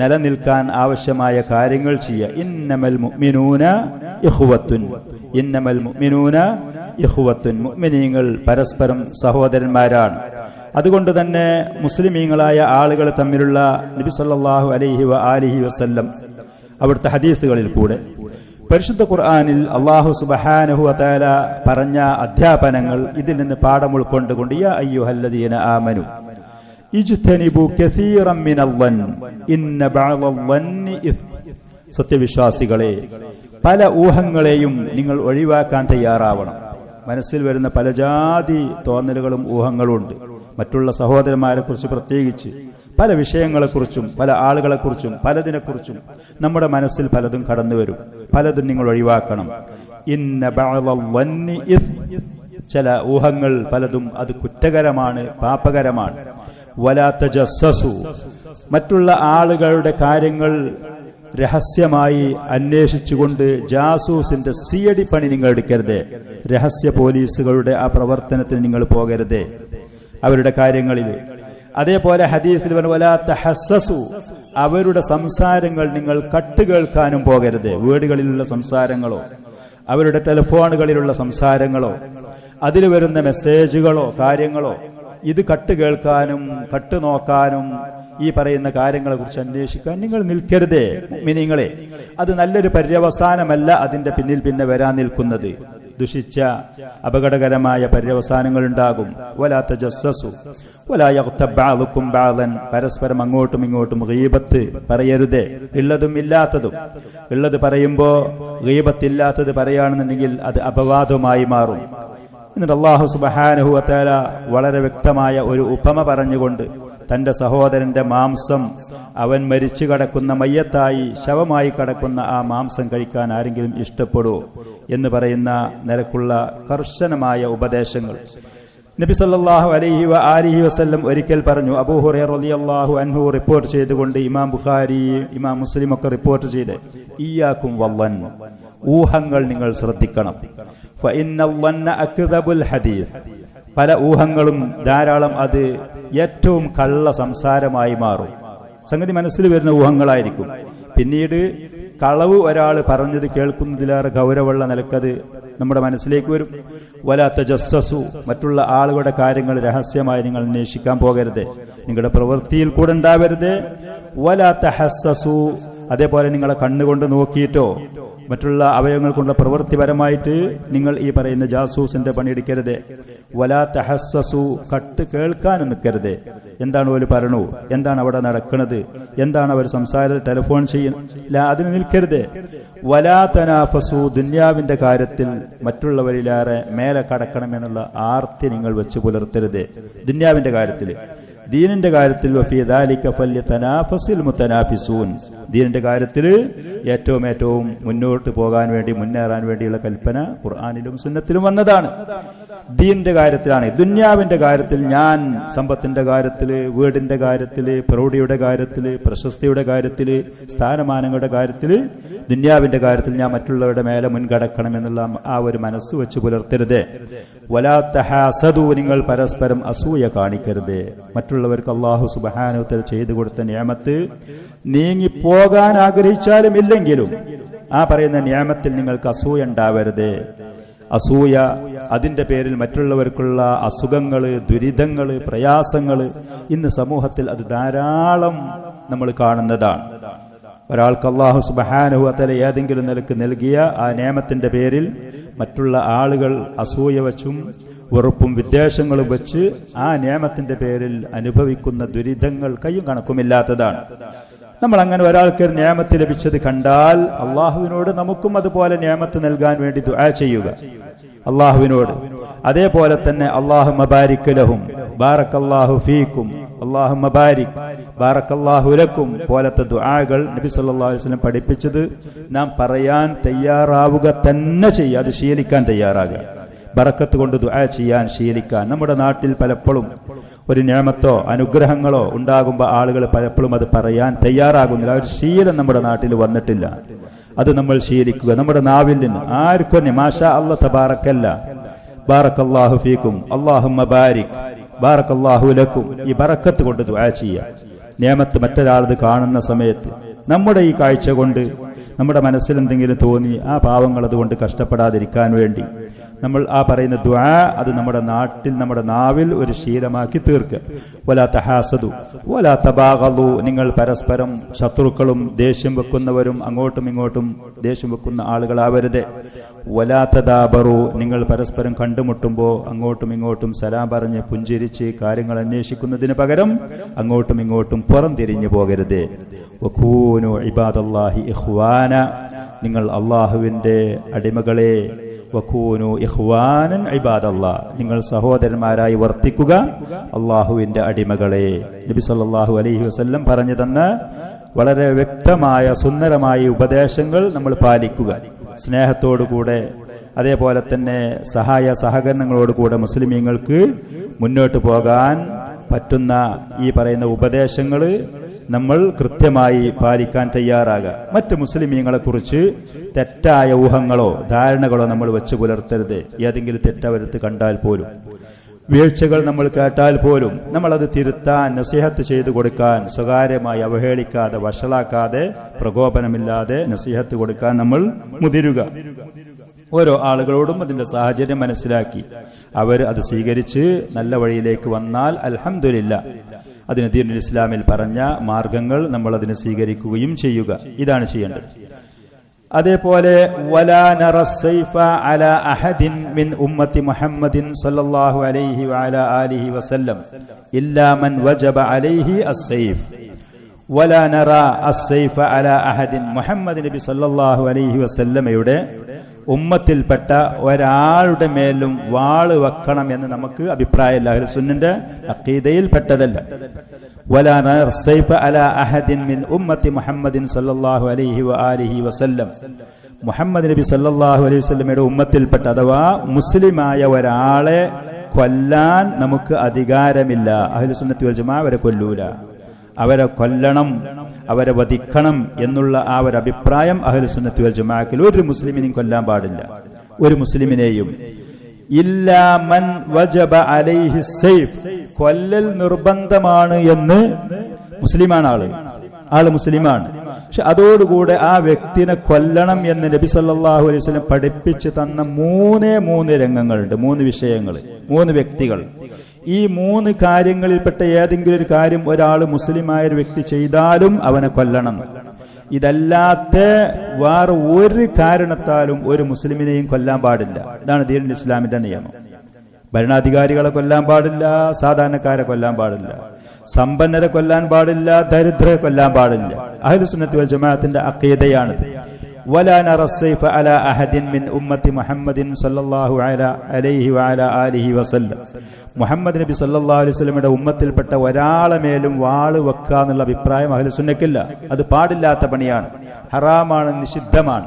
നിലനിൽക്കാൻ ആവശ്യമായ കാര്യങ്ങൾ ചെയ്യുക. ഇന്നമൽ മുഅ്മിനൂന ഇഖ്വത്തുൻ, മുഅ്മിനീങ്ങൾ പരസ്പരം സഹോദരന്മാരാണ്. അതുകൊണ്ട് തന്നെ മുസ്ലിമീങ്ങളായ ആളുകൾ തമ്മിലുള്ള നബി സല്ലല്ലാഹു അലൈഹി വആലിഹി വസല്ലം അവിടുത്തെ ഹദീസുകളിൽ കൂടെ പരിശുദ്ധ ഖുർആനിൽ അല്ലാഹു സുബ്ഹാനഹു വതആല പറഞ്ഞ അധ്യാപനങ്ങൾ ഇതിൽ നിന്ന് പാഠം ഉൾക്കൊണ്ടുകൊണ്ട്, യാ അയ്യുഹല്ലദീന ആമനു ഇജ്തനിബു കസീറൻ മിനൽ-ളൻ ഇന്ന ബഅദൽ-ളന്നി ഇസ്ം. സത്യവിശ്വാസികളെ, പല ഊഹങ്ങളെയും നിങ്ങൾ ഒഴിവാക്കാൻ തയ്യാറാവണം. മനസ്സിൽ വരുന്ന പല ജാതി തോന്നലുകളും ഊഹങ്ങളും ഉണ്ട്. മറ്റുള്ള സഹോദരന്മാരെ കുറിച്ച് പ്രത്യേകിച്ച് പല വിഷയങ്ങളെക്കുറിച്ചും പല ആളുകളെക്കുറിച്ചും പലതിനെക്കുറിച്ചും നമ്മുടെ മനസ്സിൽ പലതും കടന്നു വരും. പലതും നിങ്ങൾ ഒഴിവാക്കണം. ഇന്ന ബഅദൽ-ളന്നി ഇസ്ം, ചില ഊഹങ്ങൾ പലതും അത് കുറ്റകരമാണ്, പാപകരമാണ്. വലാ തജസ്സസു, മറ്റുള്ള ആളുകളുടെ കാര്യങ്ങൾ രഹസ്യമായി അന്വേഷിച്ചുകൊണ്ട് ജാസൂസിന്റെ സിയടി പണി നിങ്ങൾ എടുക്കരുത്. രഹസ്യ പോലീസുകളുടെ ആ പ്രവർത്തനത്തിന് നിങ്ങൾ പോകരുത് അവരുടെ കാര്യങ്ങളിൽ. അതേപോലെ ഹദീസിൽ പറഞ്ഞു, വലാ തഹസ്സസു, അവരുടെ സംസാരങ്ങൾ നിങ്ങൾ കട്ടുകേൾക്കാനും പോകരുത്. വീടുകളിലുള്ള സംസാരങ്ങളോ അവരുടെ ടെലിഫോണുകളിലുള്ള സംസാരങ്ങളോ അതിൽ വരുന്ന മെസ്സേജുകളോ കാര്യങ്ങളോ ഇത് കട്ടുകേൾക്കാനും കട്ടുനോക്കാനും ഈ പറയുന്ന കാര്യങ്ങളെ കുറിച്ച് അന്വേഷിക്കാൻ നിങ്ങൾ നിൽക്കരുതേ മുഅ്മിനീങ്ങളെ. അത് നല്ലൊരു പര്യവസാനമല്ല അതിന്റെ പിന്നിൽ പിന്നെ വരാൻ നിൽക്കുന്നത്. ദുഷിച്ച അപകടകരമായ പര്യവസാനങ്ങൾ ഉണ്ടാകും. വലാ തജസ്സസു വലാ യഗ്തബ് ബഅദുകും ബഅദൻ, പരസ്പരം അങ്ങോട്ടും ഇങ്ങോട്ടും ഗീബത്ത് പറയരുതേ. ഉള്ളതും ഇല്ലാത്തതും. ഉള്ളത് പറയുമ്പോ ഗീബത്തില്ലാത്തത് പറയുകയാണെന്നുണ്ടെങ്കിൽ അത് അപവാദമായി മാറും. എന്നിട്ട് അല്ലാഹു സുബ്ഹാനഹു വതആല വളരെ വ്യക്തമായ ഒരു ഉപമ പറഞ്ഞുകൊണ്ട് തന്റെ സഹോദരന്റെ മാംസം, അവൻ മരിച്ചു കിടക്കുന്ന മയ്യത്തായി ശവമായി കിടക്കുന്ന ആ മാംസം കഴിക്കാൻ ആരെങ്കിലും ഇഷ്ടപ്പെടുമോ എന്ന് പറയുന്ന നിലക്കുള്ള കർശനമായ ഉപദേശങ്ങൾ നബി സല്ലല്ലാഹു അലൈഹി വആലിഹി വസല്ലം ഒരിക്കൽ പറഞ്ഞു. അബൂ ഹുറൈറ റളിയല്ലാഹു അൻഹു റിപ്പോർട്ട് ചെയ്തുകൊണ്ട് ഇമാം ബുഖാരി, ഇമാം മുസ്ലിം ഒക്കെ റിപ്പോർട്ട് ചെയ്ത്, ഇയ്യാകും വല്ലൻ, ഊഹങ്ങൾ നിങ്ങൾ ശ്രദ്ധിക്കണം. ഫഇന്നൽ-ളന്ന അക്ദബുൽ ഹദീസ്, പല ഊഹങ്ങളും ധാരാളം അത് ഏറ്റവും കള്ള സംസാരമായി മാറും. സംഗതി മനസ്സിൽ വരുന്ന ഊഹങ്ങളായിരിക്കും. പിന്നീട് കളവ് ഒരാൾ പറഞ്ഞത് കേൾക്കുന്നതിലേറെ ഗൗരവമുള്ള നിലക്കത് നമ്മുടെ മനസ്സിലേക്ക് വരും. വലാ തജസ്സസു, മറ്റുള്ള ആളുകളുടെ കാര്യങ്ങൾ രഹസ്യമായി നിങ്ങൾ അന്വേഷിക്കാൻ പോകരുത്. നിങ്ങളുടെ പ്രവൃത്തിയിൽ കൂടെ ഉണ്ടാവരുത്. വലാ തഹസ്സസു, അതേപോലെ നിങ്ങളെ കണ്ണുകൊണ്ട് നോക്കിയിട്ടോ മറ്റുള്ള അവയവങ്ങൾ കൊണ്ടുള്ള പ്രവൃത്തിപരമായിട്ട് നിങ്ങൾ ഈ പറയുന്ന ജാസൂസിന്റെ പണിയെടുക്കരുത്. വലാ തഹസ്സസു, കട്ട് കേൾക്കാനും നിൽക്കരുത്. എന്താണ് അവർ പറയണു, എന്താണ് അവിടെ നടക്കുന്നത്, എന്താണ് അവർ സംസാരത്തിൽ ടെലിഫോൺ ചെയ്യുന്നില്ല, അതിന് നിൽക്കരുത്. വലാ തനാഫസു, ദുന്യാവിന്റെ കാര്യത്തിൽ മറ്റുള്ളവരിലേറെ മേലെ കടക്കണമെന്നുള്ള ആർത്തി നിങ്ങൾ വെച്ച് പുലർത്തരുത്. ദുന്യാവിന്റെ കാര്യത്തിൽ, ദീനിന്റെ കാര്യത്തിൽ വഫീ ദാലിക ഫല്യതനാഫസിൽ മുതനാഫിസൂൻ, ദീനിന്റെ കാര്യത്തിൽ ഏറ്റവും മുന്നോട്ട് പോകാൻ വേണ്ടി, മുന്നേറാൻ വേണ്ടിയുള്ള കൽപ്പന ഖുർആനിലും സുന്നത്തിലും വന്നതാണ്. ദീനിന്റെ കാര്യത്തിലാണ്. ദുന്യാവിന്റെ കാര്യത്തിൽ, ഞാൻ സമ്പത്തിന്റെ കാര്യത്തില്, വീടിന്റെ കാര്യത്തില്, പ്രൗഢിയുടെ കാര്യത്തില്, പ്രശസ്തിയുടെ കാര്യത്തില്, സ്ഥാനമാനങ്ങളുടെ കാര്യത്തില്, ദുന്യാവിന്റെ കാര്യത്തിൽ ഞാൻ മറ്റുള്ളവരുടെ മേലെ മുൻകടക്കണം എന്നുള്ള ആ ഒരു മനസ്സ് വെച്ച് പുലർത്തരുത്. വലാ തഹാസദു, നിങ്ങൾ പരസ്പരം അസൂയ കാണിക്കരുത്. മറ്റുള്ളവർക്ക് അല്ലാഹു സുബ്ഹാനഹു വ തആല ചെയ്തു കൊടുത്ത നിഅമത്ത് നീങ്ങിപ്പോകാൻ ആഗ്രഹിച്ചാലും ഇല്ലെങ്കിലും ആ പറയുന്ന നിഅമത്തിൽ നിങ്ങൾക്ക് അസൂയ ഉണ്ടാവരുത്. അസൂയ, അതിന്റെ പേരിൽ മറ്റുള്ളവർക്കുള്ള അസുഖങ്ങള്, ദുരിതങ്ങള്, പ്രയാസങ്ങള് ഇന്ന് സമൂഹത്തിൽ അത് ധാരാളം നമ്മൾ കാണുന്നതാണ്. ഒരാൾക്ക് അല്ലാഹു സുബ്ഹാനഹു വ തആല ഏതെങ്കിലും നിലക്ക് നൽകിയ ആ നിഅമത്തിന്റെ പേരിൽ മറ്റുള്ള ആളുകൾ അസൂയ വച്ചും വെറുപ്പും വിദ്വേഷങ്ങളും വെച്ച് ആ നിഅമത്തിന്റെ പേരിൽ അനുഭവിക്കുന്ന ദുരിതങ്ങൾ കയ്യും കണക്കുമില്ലാത്തതാണ്. നമ്മൾ അങ്ങനെ ഒരാൾക്ക് നിഅമത്ത് ലഭിച്ചത് കണ്ടാൽ അള്ളാഹുവിനോട് നമുക്കും അതുപോലെ നിഅമത്ത് നൽകാൻ വേണ്ടി ദുആ ചെയ്യുക അള്ളാഹുവിനോട്. അതേപോലെ തന്നെ അല്ലാഹുമ്മ ബാരിക് ലഹും, ബാറക്കല്ലാഹു ഫീക്കും, അല്ലാഹുമ്മ ബാരിക്, ബാറക്കല്ലാഹു ലക്കും പോലത്തെ ദുആകൾ നബി സല്ലല്ലാഹു അലൈഹി വസല്ലം പഠിപ്പിച്ചത് നാം പറയാൻ തയ്യാറാവുക തന്നെ ചെയ്യുക. അത് ശീലിക്കാൻ തയ്യാറാകുക. ബറക്കത്ത് കൊണ്ട് ദുആ ചെയ്യാൻ ശീലിക്കാൻ. നമ്മുടെ നാട്ടിൽ പലപ്പോഴും ഒരു നിഅമത്തോ അനുഗ്രഹങ്ങളോ ഉണ്ടാകുമ്പോൾ ആളുകൾ പലപ്പോഴും അത് പറയാൻ തയ്യാറാകുന്നില്ല. ഒരു ശീലം നമ്മുടെ നാട്ടിൽ വന്നിട്ടില്ല. അത് നമ്മൾ ശീലിക്കുക. നമ്മുടെ നാവിൽ നിന്ന് ആർക്കും മാഷാ അല്ലാഹ് തബാറക്കല്ല, ബാറക്കല്ലാഹു ഫീക്കും, അല്ലാഹുമ്മ ബാരിക്, ബാറക്കല്ലാഹു ലക്കും, ഈ ബറക്കത്ത് കൊണ്ട് ദുആ ചെയ്യുക. നിഅമത്ത് മറ്റൊരാളത് കാണുന്ന സമയത്ത് നമ്മുടെ ഈ കാഴ്ച കൊണ്ട് നമ്മുടെ മനസ്സിൽ എന്തെങ്കിലും തോന്നി ആ പാവങ്ങൾ അതുകൊണ്ട് കഷ്ടപ്പെടാതിരിക്കാൻ വേണ്ടി നമ്മൾ ആ പറയുന്ന ദുആ അത് നമ്മുടെ നാട്ടിൽ, നമ്മുടെ നാവിൽ ഒരു ശീലമാക്കി തീർക്കുക. വലാ തഹാസദു വലാ തബാഗളു, നിങ്ങൾ പരസ്പരം ശത്രുക്കളും ദേഷ്യം വെക്കുന്നവരും അങ്ങോട്ടും ഇങ്ങോട്ടും ദേഷ്യം വെക്കുന്ന ആളുകളാവരുത്. വലാ തദാബറു, നിങ്ങൾ പരസ്പരം കണ്ടുമുട്ടുമ്പോൾ അങ്ങോട്ടും ഇങ്ങോട്ടും സലാം പറഞ്ഞ് പുഞ്ചിരിച്ച് കാര്യങ്ങൾ അന്വേഷിക്കുന്നതിന് പകരം അങ്ങോട്ടും ഇങ്ങോട്ടും പുറംതിരിഞ്ഞു പോകരുത്. വകൂനു ഇബാദല്ലാഹി ഇഖ്വാന, നിങ്ങൾ അള്ളാഹുവിന്റെ അടിമകളെ, വകൂനു ഇഖ്വാനൻ ഇബാദല്ലാഹ്, നിങ്ങൾ സഹോദരന്മാരായി വർത്തിക്കുക അള്ളാഹുവിന്റെ അടിമകളെ. നബി സല്ലല്ലാഹു അലൈഹി വസല്ലം പറഞ്ഞു തന്ന വളരെ വ്യക്തമായ സുന്ദരമായ ഉപദേശങ്ങൾ നമ്മൾ പാലിക്കുക. സ്നേഹത്തോടുകൂടെ അതേപോലെ തന്നെ സഹായ സഹകരണങ്ങളോടുകൂടെ മുസ്ലിമീങ്ങൾക്ക് മുന്നോട്ട് പോകാൻ പറ്റുന്ന ഈ പറയുന്ന ഉപദേശങ്ങൾ നമ്മൾ കൃത്യമായി പാലിക്കാൻ തയ്യാറാകുക. മറ്റ് മുസ്ലിമീങ്ങളെ കുറിച്ച് തെറ്റായ ഊഹങ്ങളോ ധാരണകളോ നമ്മൾ വെച്ച് പുലർത്തരുത്. ഏതെങ്കിലും തെറ്റവരുത്ത് കണ്ടാൽ പോലും, വീഴ്ചകൾ നമ്മൾ കേട്ടാൽ പോലും നമ്മളത് തിരുത്താൻ, നസീഹത്ത് ചെയ്തു കൊടുക്കാൻ, സ്വകാര്യമായി അവഹേളിക്കാതെ, വഷളാക്കാതെ, പ്രകോപനമില്ലാതെ നസീഹത്ത് കൊടുക്കാൻ നമ്മൾ മുതിരുക. ഓരോ ആളുകളോടും അതിന്റെ സാഹചര്യം മനസ്സിലാക്കി അവർ അത് സ്വീകരിച്ച് നല്ല വഴിയിലേക്ക് വന്നാൽ അൽഹംദുലില്ലാഹ്, അതിന് ദീനുൽ ഇസ്ലാമിൽ പറഞ്ഞ മാർഗങ്ങൾ നമ്മൾ അതിനെ സ്വീകരിക്കുകയും ചെയ്യുക. ഇതാണ് ചെയ്യേണ്ടത്. അതേപോലെ വലാ നറസ്സൈഫ അലാ അഹദിൻ മിൻ ഉമ്മത്തി മുഹമ്മദിൻ സല്ലല്ലാഹു അലൈഹി വഅലാ ആലിഹി വസല്ലം ഇല്ലാ മൻ വജബ അലൈഹി അസ്സൈഫ്. വലാ നറ അസ്സൈഫ അലാ അഹദിൻ, മുഹമ്മദ് നബി സല്ലല്ലാഹു അലൈഹി വസല്ലമയുടെ ഉമ്മത്തിൽപ്പെട്ട ഒരാളുടെ മേലും വാള് വെക്കണം എന്ന് നമുക്ക് അഭിപ്രായമില്ല. അഹ്ലു സുന്നന്റെ അഖീദയിൽ പെട്ടതല്ല. വലാ നർസൈഫ അലാ അഹദിൻ മിൻ ഉമ്മത്തി മുഹമ്മദിൻ സല്ലല്ലാഹു അലൈഹി വആലിഹി വസല്ലം, മുഹമ്മദ് നബി സല്ലല്ലാഹു അലൈഹി വസല്ലമയുടെ ഉമ്മത്തിൽപ്പെട്ട അഥവാ മുസ്ലിമായ ഒരാളെ കൊല്ലാൻ നമുക്ക് അധികാരമില്ല. അഹ്ലു സുന്നത്തി വൽ ജമാഅ അവരെ കൊല്ലൂല, അവരെ കൊല്ലണം, അവരെ വധിക്കണം എന്നുള്ള ആ ഒരു അഭിപ്രായം അഹ്ലു സുന്നത്തി വൽ ജമാഅത്തിൽ ഒരു മുസ്ലിമിനെയും കൊല്ലാൻ പാടില്ല. ഒരു മുസ്ലിമിനെയും. ഇല്ലാ മൻ വജബ അലൈഹി സൈഫ്, കൊല്ലൽ നിർബന്ധമാണ് എന്ന് മുസ്ലിമാണ് ആള് മുസ്ലിമാണ്. പക്ഷെ അതോടുകൂടെ ആ വ്യക്തിനെ കൊല്ലണം എന്ന് നബി സല്ലല്ലാഹു അലൈഹി വസല്ലം പഠിപ്പിച്ച് തന്ന മൂന്ന് രംഗങ്ങളുണ്ട്, 3 വിഷയങ്ങൾ, 3 വ്യക്തികൾ. ഈ 3 കാര്യങ്ങളിൽപ്പെട്ട ഏതെങ്കിലും ഒരു കാര്യം ഒരാൾ മുസ്ലിമായ ഒരു വ്യക്തി ചെയ്താലും അവനെ കൊല്ലണം. ഇതല്ലാത്ത വേറെ ഒരു കാരണത്താലും ഒരു മുസ്ലിമിനെയും കൊല്ലാൻ പാടില്ല. ഇതാണ് ദീനുൽ ഇസ്ലാമിന്റെ നിയമം. ഭരണാധികാരികളെ കൊല്ലാൻ പാടില്ല, സാധാരണക്കാരെ കൊല്ലാൻ പാടില്ല, സമ്പന്നരെ കൊല്ലാൻ പാടില്ല, ദരിദ്രരെ കൊല്ലാൻ പാടില്ല. അഹ്ലു സുന്നത്തി വൽ ജമാഅത്തിന്റെ അഖീദയാണിത്. വലാ നറസ്സൈഫ അലാ അഹദിൻ മിൻ ഉമ്മത്തി മുഹമ്മദിൻ സല്ലല്ലാഹു അലൈഹി വഅലാ ആലിഹി വസല്ലം, മുഹമ്മദ് നബി സല്ലല്ലാഹു അലൈഹി വസല്ലമയുടെ ഉമ്മത്തിൽപ്പെട്ട ഒരാളെ മേലും വാള് വെക്കുക എന്നുള്ള അഭിപ്രായം അഹ്ലു സുന്നക്കില്ല. അത് പാടില്ലാത്ത പണിയാണ്, ഹറാമാണ്, നിഷിദ്ധമാണ്.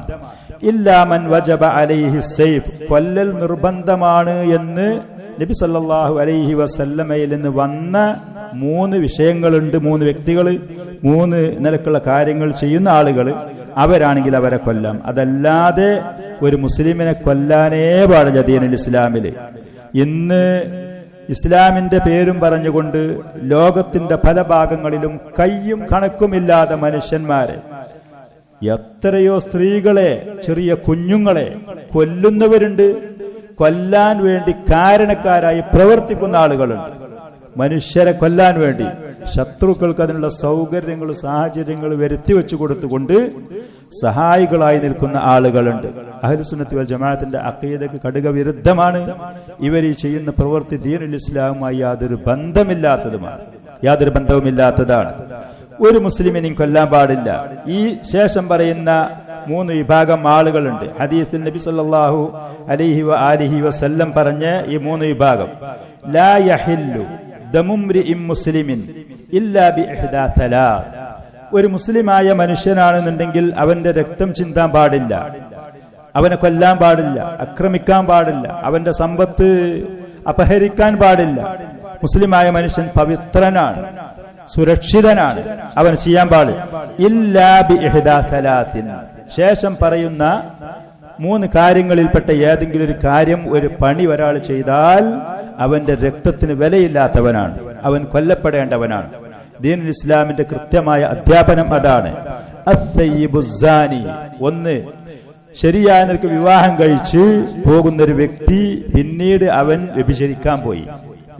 ഇല്ലാ മൻ വജബ അലൈഹി സൈഫ്, കൊല്ലൽ നിർബന്ധമാണ് എന്ന് നബി സല്ലല്ലാഹു അലൈഹി വസല്ലമയിൽ നിന്ന് വന്ന 3 വിഷയങ്ങളുണ്ട്. 3 വ്യക്തികൾ, 3 നിലക്കുള്ള കാര്യങ്ങൾ ചെയ്യുന്ന ആളുകൾ, അവരാണെങ്കിൽ അവരെ കൊല്ലാം. അതല്ലാതെ ഒരു മുസ്ലിമിനെ കൊല്ലാനേ പാടില്ല ദീനുൽ ഇസ്ലാമില്. ഇന്ന് ഇസ്ലാമിന്റെ പേരും പറഞ്ഞുകൊണ്ട് ലോകത്തിന്റെ പല ഭാഗങ്ങളിലും കയ്യും കണക്കുമില്ലാതെ മനുഷ്യന്മാരെ, എത്രയോ സ്ത്രീകളെ, ചെറിയ കുഞ്ഞുങ്ങളെ കൊല്ലുന്നവരുണ്ട്, കൊല്ലാൻ വേണ്ടി കാരണക്കാരായി പ്രവർത്തിക്കുന്ന ആളുകളുണ്ട്. മനുഷ്യരെ കൊല്ലാൻ വേണ്ടി ശത്രുക്കൾക്ക് അതിനുള്ള സൗകര്യങ്ങൾ, സാഹചര്യങ്ങൾ വരുത്തി വെച്ചു കൊടുത്തുകൊണ്ട് സഹായികളായി നിൽക്കുന്ന ആളുകളുണ്ട്. അഹ്ലുസുന്നത്തി വൽ ജമാഅത്തിന്റെ അഖീദക്ക് കടുക വിരുദ്ധമാണ്. ഇവർ ഈ ചെയ്യുന്ന പ്രവൃത്തി ദീനുൽ ഇസ്ലാമുമായി യാതൊരു ബന്ധവുമില്ലാത്തതാണ്. ഒരു മുസ്ലിമിനെയും കൊല്ലാൻ പാടില്ല. ഈ ശേഷം പറയുന്ന 3 വിഭാഗം ആളുകളുണ്ട്. ഹദീസിൽ നബി സല്ലല്ലാഹു അലൈഹി വആലിഹി വസല്ലം പറഞ്ഞ ഈ 3 വിഭാഗം, ലാ യഹില്ലു ദമുംരിഇൻ മുസ്ലിമിൻ ഇല്ലാ ബിഇഹ്ദാ തലാ. ഒരു മുസ്ലിമായ മനുഷ്യനാണെന്നുണ്ടെങ്കിൽ അവന്റെ രക്തം ചിന്താൻ പാടില്ല, അവനെ കൊല്ലാൻ പാടില്ല, ആക്രമിക്കാൻ പാടില്ല, അവന്റെ സമ്പത്ത് അപഹരിക്കാൻ പാടില്ല. മുസ്ലിമായ മനുഷ്യൻ പവിത്രനാണ്, സുരക്ഷിതനാണ്, അവൻ ചെയ്യാൻ പാടില്ല. ഇല്ലാ ബിഇഹ്ദാ തലാത്തിൻ. ശേഷം പറയുന്ന 3 കാര്യങ്ങളിൽപ്പെട്ട ഏതെങ്കിലും ഒരു കാര്യം, ഒരു പണി ഒരാൾ ചെയ്താൽ അവന്റെ രക്തത്തിന് വിലയില്ലാത്തവനാണ്, അവൻ കൊല്ലപ്പെടേണ്ടവനാണ്. ദീനുൽ ഇസ്ലാമിന്റെ കൃത്യമായ അധ്യാപനം അതാണ്. അസ്സയ്യിബുസ്സാനി, 1 ശരിയായ നിലക്ക് വിവാഹം കഴിച്ച് പോകുന്ന ഒരു വ്യക്തി പിന്നീട് അവൻ വ്യഭിചരിക്കാൻ പോയി.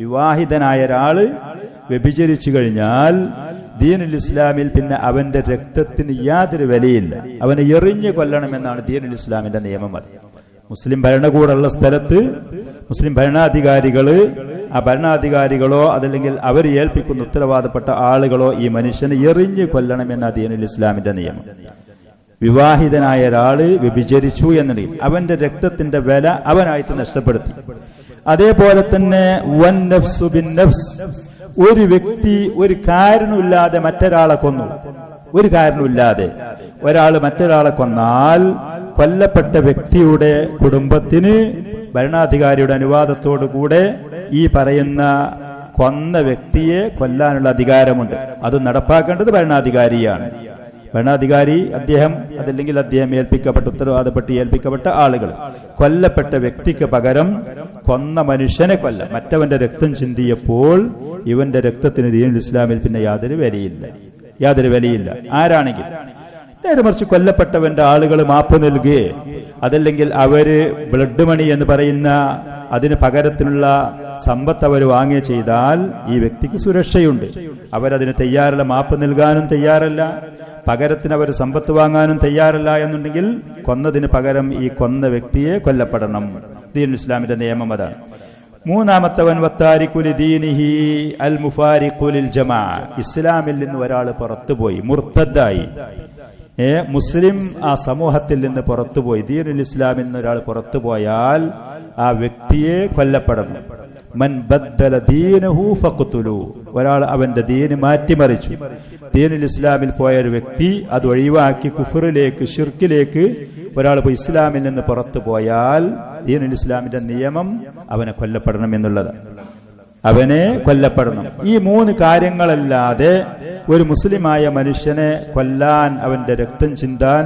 വിവാഹിതനായ ഒരാള് വ്യഭിചരിച്ചു കഴിഞ്ഞാൽ ദീനുൽ ഇസ്ലാമിൽ പിന്നെ അവന്റെ രക്തത്തിന് യാതൊരു വിലയില്ല, അവനെ എറിഞ്ഞു കൊല്ലണമെന്നാണ് ദീനുൽ ഇസ്ലാമിന്റെ നിയമം. മുസ്ലിം ഭരണകൂടമുള്ള സ്ഥലത്ത് മുസ്ലിം ഭരണാധികാരികളോ അതല്ലെങ്കിൽ അവർ ഏൽപ്പിക്കുന്ന ഉത്തരവാദപ്പെട്ട ആളുകളോ ഈ മനുഷ്യനെ എറിഞ്ഞു കൊല്ലണമെന്ന ദീനുൽ ഇസ്ലാമിന്റെ നിയമം. വിവാഹിതനായ ഒരാള് വ്യഭിചരിച്ചു എന്നുണ്ടെങ്കിൽ അവന്റെ രക്തത്തിന്റെ വില അവനായിട്ട് നഷ്ടപ്പെടുത്തി. അതേപോലെ തന്നെ വന്നഫ്സു ബിന്നഫ്സ്, ഒരു വ്യക്തി ഒരു കാരണമില്ലാതെ മറ്റൊരാളെ കൊന്നു, ഒരു കാരണമില്ലാതെ ഒരാൾ മറ്റൊരാളെ കൊന്നാൽ കൊല്ലപ്പെട്ട വ്യക്തിയുടെ കുടുംബത്തിന് ഭരണാധികാരിയുടെ അനുവാദത്തോടുകൂടെ ഈ പറയുന്ന കൊന്ന വ്യക്തിയെ കൊല്ലാനുള്ള അധികാരമുണ്ട്. അത് നടപ്പാക്കേണ്ടത് ഭരണാധികാരിയാണ്. ഭരണാധികാരി അദ്ദേഹം അതല്ലെങ്കിൽ അദ്ദേഹം ഉത്തരവാദപ്പെട്ട് ഏൽപ്പിക്കപ്പെട്ട ആളുകൾ കൊല്ലപ്പെട്ട വ്യക്തിക്ക് പകരം കൊന്ന മനുഷ്യനെ കൊല്ലാം. മറ്റവന്റെ രക്തം ചിന്തിയപ്പോൾ ഇവന്റെ രക്തത്തിന് ദീനുൽ ഇസ്ലാമിൽ പിന്നെ യാതൊരു വിലയില്ല. ആരാണെങ്കിൽ നേരെ മറിച്ച് കൊല്ലപ്പെട്ടവന്റെ ആളുകൾ മാപ്പ് നൽകുകയെ അതല്ലെങ്കിൽ അവര് ബ്ലഡ് മണി എന്ന് പറയുന്ന അതിന് പകരത്തിനുള്ള സമ്പത്ത് അവർ വാങ്ങുക ചെയ്താൽ ഈ വ്യക്തിക്ക് സുരക്ഷയുണ്ട്. അവരതിന് തയ്യാറല്ല, മാപ്പ് നൽകാനും തയ്യാറല്ല, പകരത്തിന് അവർ സമ്പത്ത് വാങ്ങാനും തയ്യാറല്ല എന്നുണ്ടെങ്കിൽ കൊന്നതിന് പകരം ഈ കൊന്ന വ്യക്തിയെ കൊല്ലപ്പെടണം. ദീനുൽ ഇസ്ലാമിന്റെ നിയമം അതാണ്. 3-മത്തവൻ വത്താരിഖുലി ദീനിഹി അൽ മുഫാരിഖുലിൽ ജമാഅ, ഇസ്ലാമിൽ നിന്ന് ഒരാൾ പുറത്തുപോയി, മുർത്തദ്ദായി, മുസ്ലിം ആ സമൂഹത്തിൽ നിന്ന് പുറത്തുപോയി, ദീനുൽ ഇസ്ലാമിൽ നിന്ന് ഒരാൾ പുറത്തുപോയാൽ ആ വ്യക്തിയെ കൊല്ലപ്പെടണം. മൻ ബദ്ദല ദീനഹു ഫഖ്തുലു, ഒരാൾ അവന്റെ ദീന് മാറ്റിമറിച്ചു, ദീനുൽ ഇസ്ലാമിൽ പോയ ഒരു വ്യക്തി അത് ഒഴിവാക്കി കുഫറിലേക്ക്, ശിർക്കിലേക്ക് ഒരാൾ പോയി ഇസ്ലാമിൽ നിന്ന് പുറത്തു പോയാൽ ദീനുൽ ഇസ്ലാമിന്റെ നിയമം അവനെ കൊല്ലപ്പെടണം എന്നുള്ളതാണ്. അവനെ കൊല്ലപ്പെടണം. ഈ 3 കാര്യങ്ങളല്ലാതെ ഒരു മുസ്ലിമായ മനുഷ്യനെ കൊല്ലാൻ, അവന്റെ രക്തം ചിന്താൻ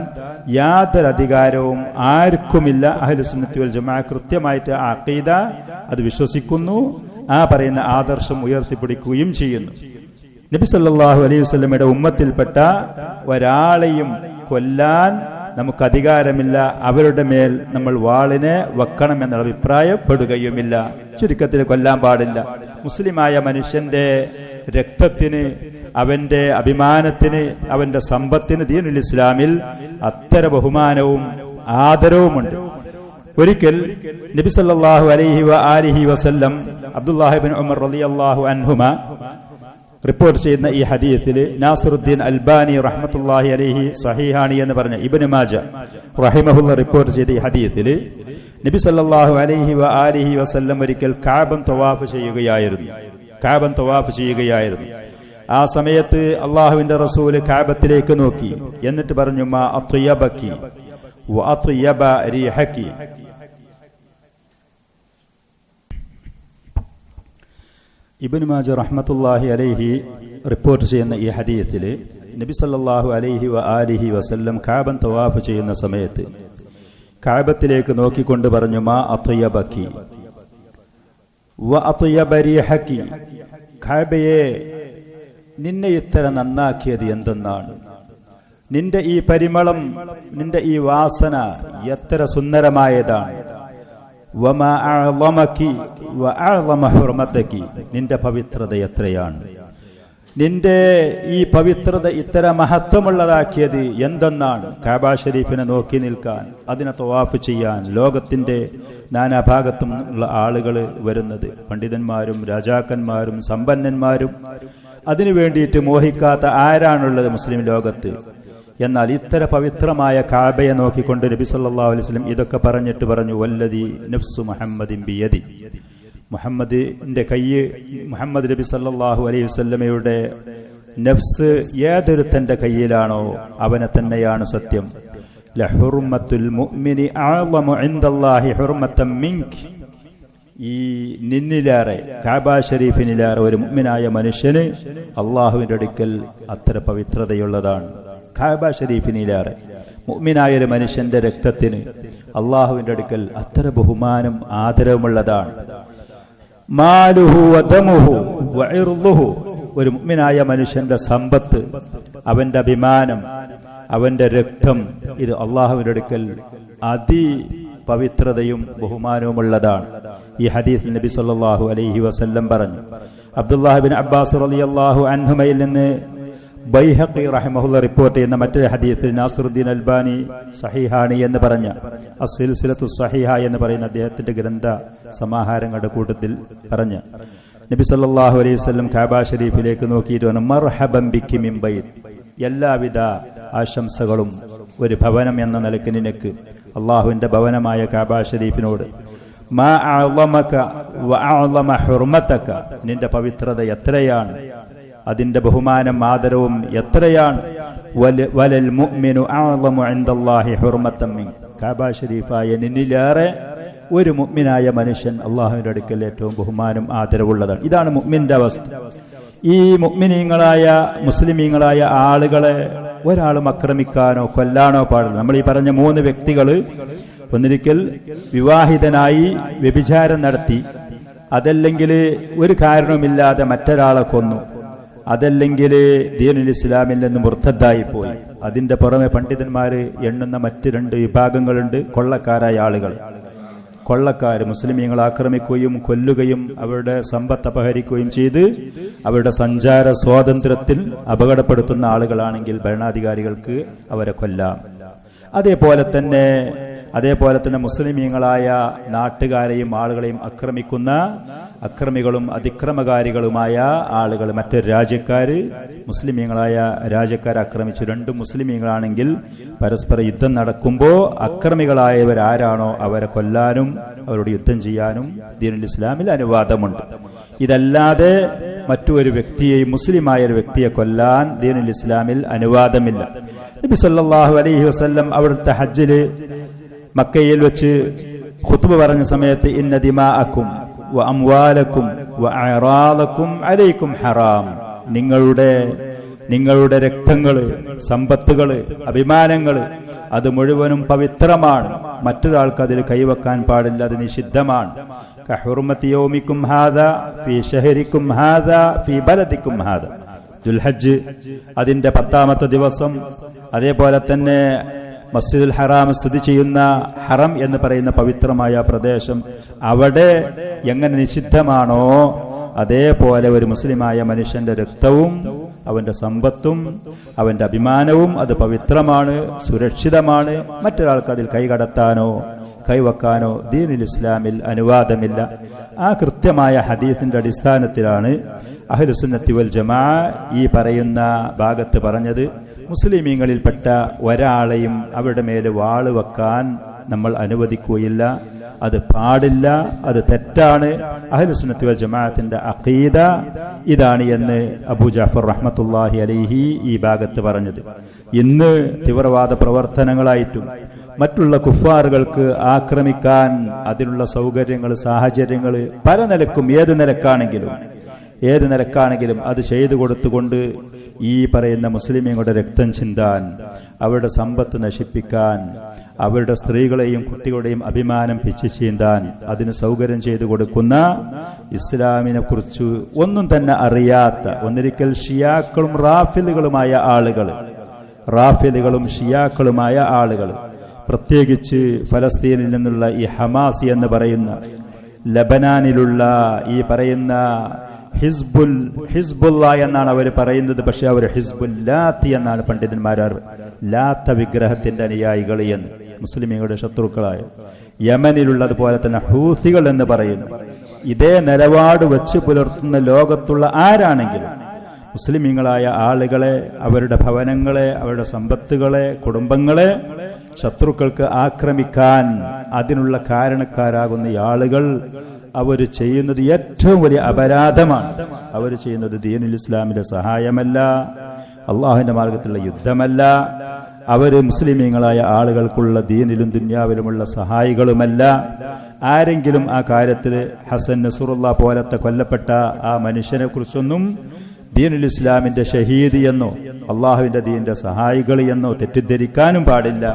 യാതൊരു അധികാരവും ആർക്കുമില്ല. അഹ്ലുസുന്നത്തി വൽ ജമാഅ കൃത്യമായിട്ട് അഖീദ അത് വിശ്വസിക്കുന്നു, ആ പറയുന്ന ആദർശം ഉയർത്തിപ്പിടിക്കുകയും ചെയ്യുന്നു. നബി സല്ലല്ലാഹു അലൈഹി വസല്ലമയുടെ ഉമ്മത്തിൽപ്പെട്ട ഒരാളെയും കൊല്ലാൻ നമുക്ക് അധികാരമില്ല, അവരുടെ മേൽ നമ്മൾ വാളിനെ വെക്കണമെന്ന അഭിപ്രായപ്പെടുകയുമില്ല. ചുരുക്കത്തിൽ കൊല്ലാൻ പാടില്ല. മുസ്ലിമായ മനുഷ്യന്റെ രക്തത്തിന്, അവന്റെ അഭിമാനത്തിന്, അവന്റെ സമ്പത്തിന് ദീനുൽ ഇസ്ലാമിൽ അത്തര ബഹുമാനവും ആദരവുമുണ്ട്. ഒരിക്കൽ നബി സല്ലല്ലാഹു അലൈഹി വആലിഹി വസല്ലം അബ്ദുല്ലാഹി ഇബ്നു ഉമർ റളിയല്ലാഹു അൻഹുമ റിപ്പോർട്ട് ചെയ്യുന്ന ഈ ഹദീസിൽ നാസിറുദ്ദീൻ അൽബാനി റഹ്മത്തുള്ളാഹി അലൈഹി സഹീഹാനി എന്ന് പറഞ്ഞ ഇബ്നു മാജ റഹിമഹുല്ല റിപ്പോർട്ട് ചെയ്ത ഈ ഹദീസിൽ നബി സല്ലല്ലാഹു അലൈഹി വആലിഹി വസല്ലം ഒരിക്കൽ കഅബൻ തവാഫ് ചെയ്യുകയായിരുന്നു. ആ സമയത്ത് അല്ലാഹുവിന്റെ റസൂൽ കഅബത്തിലേക്ക് നോക്കി, എന്നിട്ട് പറഞ്ഞു, മാ അത്യബകി വ അത്യബ റീഹകി. ഇബ്നു മാജ റഹ്മത്തുള്ളാഹി അലൈഹി റിപ്പോർട്ട് ചെയ്യുന്ന ഈ ഹദീസിൽ നബി സല്ലല്ലാഹു അലൈഹി വആലിഹി വസല്ലം കഅബൻ തവാഫ് ചെയ്യുന്ന സമയത്ത് കഅബത്തിലേക്ക് നോക്കിക്കൊണ്ട് പറഞ്ഞു, മാ അത്യബകി, വഅത്യബ റീഹകി, കഅബയെ നിന്നെ ഇത്ര നന്നാക്കിയത് എന്തെന്നാണ്? നിന്റെ ഈ പരിമളം, നിന്റെ ഈ വാസന എത്ര സുന്ദരമായതാണ്. വമാ അഅ്ളമകി വഅഅ്ളമ ഹുർമതകി, നിന്റെ പവിത്രത എത്രയാണ്. നിന്റെ ഈ പവിത്രത ഇത്ര മഹത്വമുള്ളതാക്കിയത് എന്തെന്നാണ്? കഅബ ഷരീഫിനെ നോക്കി നിൽക്കാൻ, അതിനെ തവാഫ് ചെയ്യാൻ ലോകത്തിന്റെ നാനാഭാഗത്തും ഉള്ള ആളുകൾ വരുന്നത്. പണ്ഡിതന്മാരും രാജാക്കന്മാരും സമ്പന്നന്മാരും അതിനു വേണ്ടിയിട്ട് മോഹിക്കാത്ത ആരാണുള്ളത് മുസ്ലിം ലോകത്ത്? എന്നാൽ ഇത്ര പവിത്രമായ കഅബയെ നോക്കിക്കൊണ്ട് നബി സല്ലല്ലാഹു അലൈഹി വസല്ലം ഇതൊക്കെ പറഞ്ഞിട്ട് പറഞ്ഞു, വല്ലദി നഫ്സു മുഹമ്മദിൻ ബിയദി, മുഹമ്മദിന്റെ കയ്യ്, മുഹമ്മദ് നബി സല്ലല്ലാഹു അലൈഹി വസല്ലമയുടെ നഫ്സ് ഏതൊരുത്തന്റെ കയ്യിലാണോ അവനെ തന്നെയാണ് സത്യം. ലഹുർമത്തുൽ മുഅ്മിനി അഅ്ളമു ഇൻദല്ലാഹി ഹുർമത്തൻ മിൻക, ഈ നിന്നിലേറെ, കഅബ ഷരീഫിനിലേറെ ഒരു മുഅ്മിനായ മനുഷ്യന് അള്ളാഹുവിന്റെ അടുക്കൽ അത്ര പവിത്രതയുള്ളതാണ്. കഅബ ഷരീഫിനിലേറെ മുഅ്മിനായ ഒരു മനുഷ്യന്റെ രക്തത്തിന് അള്ളാഹുവിന്റെ അടുക്കൽ അത്ര ബഹുമാനം ആദരവുമുള്ളതാണ്. മാലുഹു വദമുഹു വഇർളുഹു, ഒരു മുഅ്മിനായ മനുഷ്യന്റെ സമ്പത്ത്, അവന്റെ അഭിമാനം, അവന്റെ രക്തം, ഇത് അള്ളാഹുവിന്റെ അടുക്കൽ അതി പവിത്രതയും ബഹുമാനവുമുള്ളതാണ്. ഈ ഹദീസിൽ നബി സല്ലല്ലാഹു അലൈഹി വസല്ലം പറഞ്ഞു. അബ്ദുല്ലാഹ് ബിൻ അബ്ബാസ് റളിയല്ലാഹു അൻഹുമയിൽ നിന്ന് ബൈഹഖി റഹിമഹുല്ലാ റിപ്പോർട്ട് ചെയ്യുന്ന മറ്റൊരു ഹദീസിൽ നാസിറുദ്ദീൻ അൽബാനി സഹീഹാനി എന്ന് പറഞ്ഞ അസ്സിൽസിലത്തു സഹീഹ എന്ന് പറയുന്ന അദ്ദേഹത്തിന്റെ ഗ്രന്ഥ സമാഹാരങ്ങളുടെ കൂട്ടത്തിൽ പറഞ്ഞ നബി സല്ലല്ലാഹു അലൈഹി വസല്ലം കഅബ ഷരീഫിലേക്ക് നോക്കിയിട്ട് പറഞ്ഞു, മർഹബൻ ബിക്കി മിൻ ബൈത്ത്, എല്ലാവിധ ആശംസകളും ഒരു ഭവനം എന്ന നിലയ്ക്ക് നിനക്ക്, അള്ളാഹുവിന്റെ ഭവനമായ കഅബ ഷരീഫിനോട്. മാ അഅ്ളമക വഅഅ്ളമ ഹുർമതക, നിന്റെ പവിത്രത എത്രയാണ്, അതിന്റെ ബഹുമാനം ആദരവും എത്രയാണ്. വലൽ മുഅ്മിനു അഅ്ളമു ഇൻദല്ലാഹി ഹുർമത്തൻ മിൻ, കഅബ ഷരീഫായ നിന്നിലേറെ ഒരു മുഅ്മിനായ മനുഷ്യൻ അള്ളാഹുവിന്റെ അടുക്കൽ ഏറ്റവും ബഹുമാനം ആദരവുള്ളതാണ്. ഇതാണ് മുഅ്മിന്റെ അവസ്ഥ. ഈ മുഅ്മിനീങ്ങളായ മുസ്ലിമീങ്ങളായ ആളുകളെ ഒരാളും ആക്രമിക്കാനോ കൊല്ലാനോ പാടില്ല. നമ്മൾ ഈ പറഞ്ഞ 3 വ്യക്തികള് ഒന്നിരിക്കൽ വിവാഹിതനായി വ്യഭിചാരം നടത്തി, അതല്ലെങ്കിൽ ഒരു കാരണവുമില്ലാതെ മറ്റൊരാളെ കൊന്നു, അതല്ലെങ്കിൽ ദീനുൽ ഇസ്ലാമിൽ നിന്ന് മുർത്തദ്ദായി പോയി. അതിന്റെ പുറമെ പണ്ഡിതന്മാര് എണ്ണുന്ന മറ്റ് 2 വിഭാഗങ്ങളുണ്ട്. കൊള്ളക്കാരായ ആളുകൾ, കൊള്ളക്കാര് മുസ്ലിമീങ്ങളെ ആക്രമിക്കുകയും കൊല്ലുകയും അവരുടെ സമ്പത്ത് അപഹരിക്കുകയും ചെയ്ത് അവരുടെ സഞ്ചാര സ്വാതന്ത്ര്യത്തിൽ അപകടപ്പെടുത്തുന്ന ആളുകളാണെങ്കിൽ ഭരണാധികാരികൾക്ക് അവരെ കൊല്ലാം. അതേപോലെ തന്നെ മുസ്ലിമീങ്ങളായ നാട്ടുകാരെയും ആളുകളെയും ആക്രമിക്കുന്ന അക്രമികളും അതിക്രമകാരികളുമായ ആളുകൾ, മറ്റൊരു രാജ്യക്കാര് മുസ്ലിമീങ്ങളായ രാജ്യക്കാരെ ആക്രമിച്ചു. 2 മുസ്ലിമീങ്ങളാണെങ്കിൽ പരസ്പര യുദ്ധം നടക്കുമ്പോൾ അക്രമികളായവരാരാണോ അവരെ കൊല്ലാനും അവരോട് യുദ്ധം ചെയ്യാനും ദീനുൽ ഇസ്ലാമിൽ അനുവാദമുണ്ട്. ഇതല്ലാതെ മറ്റൊരു വ്യക്തിയെയും, മുസ്ലിമായ ഒരു വ്യക്തിയെ കൊല്ലാൻ ദീനുൽ ഇസ്ലാമിൽ അനുവാദമില്ല. നബി സല്ലല്ലാഹു അലൈഹി വസല്ലം അവിടുത്തെ ഹജ്ജില് മക്കയിൽ വെച്ച് ഖുത്ബ പറഞ്ഞ സമയത്ത്, ഇന്ന ദിമാഅക്കും വ അംവാലക്കും വ അഅറാദക്കും അലൈക്കും ഹറാം, നിങ്ങളുടെ രക്തങ്ങള്, സമ്പത്തുകള്, അഭിമാനങ്ങള് അത് മുഴുവനും പവിത്രമാണ്. മറ്റൊരാൾക്ക് അതിൽ കൈവക്കാൻ പാടില്ല, അത് നിഷിദ്ധമാണ്. കഹുർമത്തി യൗമിക്കും ഹാദാ ഫീ ഷഹരിക്കും ഹാദാ ഫീ ബലദിക്കും ഹാദാ, ദുൽഹജ്ജ് അതിന്റെ 10ാമത്തെ ദിവസം, അതേപോലെ തന്നെ മസ്ജിദുൽ ഹറാം സ്ഥിതി ചെയ്യുന്ന ഹറം എന്ന് പറയുന്ന പവിത്രമായ പ്രദേശം, അവിടെ എങ്ങനെ നിഷിദ്ധമാണോ അതേപോലെ ഒരു മുസ്ലിമായ മനുഷ്യന്റെ രക്തവും അവന്റെ സമ്പത്തും അവന്റെ അഭിമാനവും അത് പവിത്രമാണ്, സുരക്ഷിതമാണ്. മറ്റൊരാൾക്ക് അതിൽ കൈകടത്താനോ കൈവെക്കാനോ ദീനുൽ ഇസ്ലാമിൽ അനുവാദമില്ല. ആ കൃത്യമായ ഹദീസിന്റെ അടിസ്ഥാനത്തിലാണ് അഹ്ലുസുന്നത്തി വൽ ജമാഅ ഈ പറയുന്ന ഭാഗത്ത് പറഞ്ഞത്, മുസ്ലിമീങ്ങളിൽപ്പെട്ട ഒരാളെയും അവരുടെ മേലെ വാള് വെക്കാൻ നമ്മൾ അനുവദിക്കുകയില്ല, അത് പാടില്ല, അത് തെറ്റാണ്. അഹ്ലുസുന്നത്തി വൽ ജമാഅത്തിന്റെ അഖീദ ഇതാണ് എന്ന് അബൂ ജഅഫർ റഹ്മത്തുള്ളാഹി അലൈഹി ഈ ഭാഗത്ത് പറഞ്ഞത്. ഇന്ന് തീവ്രവാദ പ്രവർത്തനങ്ങളായിട്ടും മറ്റുള്ള കുഫാറുകൾക്ക് ആക്രമിക്കാൻ അതിനുള്ള സൗകര്യങ്ങൾ, സാഹചര്യങ്ങൾ പല നിലക്കും ഏത് നിലക്കാണെങ്കിലും ഏത് നിലക്കാണെങ്കിലും അത് ചെയ്തു കൊടുത്തുകൊണ്ട് ഈ പറയുന്ന മുസ്ലിമീങ്ങളുടെ രക്തം ചിന്താൻ, അവരുടെ സമ്പത്ത് നശിപ്പിക്കാൻ, അവരുടെ സ്ത്രീകളെയും കുട്ടികളുടെയും അഭിമാനം പിച്ചു ചീന്താൻ അതിന് സൗകര്യം ചെയ്തു കൊടുക്കുന്ന, ഇസ്ലാമിനെ കുറിച്ച് ഒന്നും തന്നെ അറിയാത്ത, ഒന്നിരിക്കൽ ഷിയാക്കളും ഷിയാക്കളുമായ ആളുകൾ, പ്രത്യേകിച്ച് ഫലസ്തീനിൽ നിന്നുള്ള ഈ ഹമാസ് എന്ന് പറയുന്ന, ലബനാനിലുള്ള ഈ പറയുന്ന ഹിസ്ബുല്ല എന്നാണ് അവർ പറയുന്നത്. പക്ഷെ അവർ ഹിസ്ബുല്ലാത്തി എന്നാണ് പണ്ഡിതന്മാർ, ലാത്ത വിഗ്രഹത്തിന്റെ അനുയായികൾ എന്ന്, മുസ്ലിമീങ്ങളുടെ ശത്രുക്കളായ. യമനിലുള്ളതുപോലെ തന്നെ ഹൂസികൾ എന്ന് പറയുന്നു. ഇതേ നിലപാട് വെച്ച് പുലർത്തുന്ന ലോകത്തുള്ള ആരാണെങ്കിലും മുസ്ലിമീങ്ങളായ ആളുകളെ, അവരുടെ ഭവനങ്ങളെ, അവരുടെ സമ്പത്തുകളെ, കുടുംബങ്ങളെ ശത്രുക്കൾക്ക് ആക്രമിക്കാൻ അതിനുള്ള കാരണക്കാരാകുന്ന ഈ ആളുകൾ അവർ ചെയ്യുന്നത് ഏറ്റവും വലിയ അപരാധമാണ്. അവർ ചെയ്യുന്നത് ദീനുൽ ഇസ്ലാമിന്റെ സഹായമല്ല, അള്ളാഹുവിന്റെ മാർഗത്തിലുള്ള യുദ്ധമല്ല, അവര് മുസ്ലിമീങ്ങളായ ആളുകൾക്കുള്ള ദീനിലും ദുന്യാവിലുമുള്ള സഹായികളുമല്ല. ആരെങ്കിലും ആ കാര്യത്തിൽ ഹസൻ നസറുള്ള പോലത്തെ കൊല്ലപ്പെട്ട ആ മനുഷ്യനെ കുറിച്ചൊന്നും ദീനുൽ ഇസ്ലാമിന്റെ ഷഹീദ് എന്നോ അള്ളാഹുവിന്റെ ദീനിന്റെ സഹായികൾ എന്നോ തെറ്റിദ്ധരിക്കാനും പാടില്ല.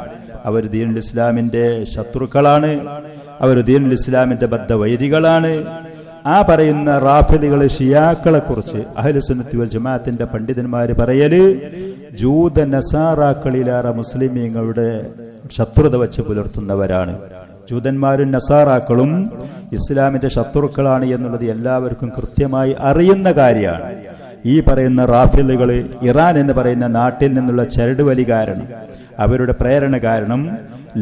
അവർ ദീനുൽ ഇസ്ലാമിന്റെ ശത്രുക്കളാണ്, അവർ ദീനുൽ ഇസ്ലാമിന്റെ ബദ്ധവൈരികളാണ്. ആ പറയുന്ന റാഫിദികൾ, ഷിയാക്കളെ കുറിച്ച് അഹ്ലുസുന്നത്തി വൽ ജമാഅത്തിന്റെ പണ്ഡിതന്മാര് പറയല്, ജൂത നസാറാക്കളിലേറെ മുസ്ലിമീങ്ങളുടെ ശത്രുത വെച്ച് പുലർത്തുന്നവരാണ്. ജൂതന്മാരും നസാറാക്കളും ഇസ്ലാമിന്റെ ശത്രുക്കളാണ് എന്നുള്ളത് എല്ലാവർക്കും കൃത്യമായി അറിയുന്ന കാര്യമാണ്. ഈ പറയുന്ന റാഫിദുകൾ ഇറാൻ എന്ന് പറയുന്ന നാട്ടിൽ നിന്നുള്ള ചരടുവലി കാരണം, അവരുടെ പ്രേരണ കാരണം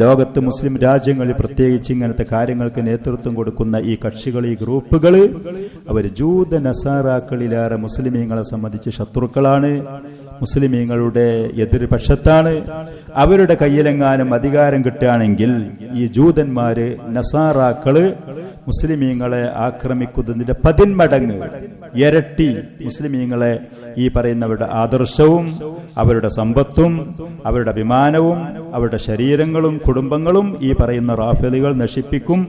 ലോകത്ത് മുസ്ലിം രാജ്യങ്ങളിൽ പ്രത്യേകിച്ച് ഇങ്ങനത്തെ കാര്യങ്ങൾക്ക് നേതൃത്വം കൊടുക്കുന്ന ഈ കക്ഷികൾ, ഈ ഗ്രൂപ്പുകൾ, അവർ ജൂത നസാറാക്കളിലേറെ മുസ്ലിമീങ്ങളെ സംബന്ധിച്ച് ശത്രുക്കളാണ്, മുസ്ലിമീങ്ങളുടെ എതിർപക്ഷത്താണ്. അവരുടെ കയ്യിലെങ്ങാനും അധികാരം കിട്ടുകയാണെങ്കിൽ ഈ ജൂതന്മാര്, നസാറാക്കള് മുസ്ലിമീങ്ങളെ ആക്രമിക്കുന്നതിന്റെ 10 മടങ്ങ് ഇരട്ടി മുസ്ലിമീങ്ങളെ ഈ പറയുന്നവരുടെ ആദർശവും അവരുടെ സമ്പത്തും അവരുടെ അഭിമാനവും അവരുടെ ശരീരങ്ങളും കുടുംബങ്ങളും ഈ പറയുന്ന റാഫിദികൾ നശിപ്പിക്കും.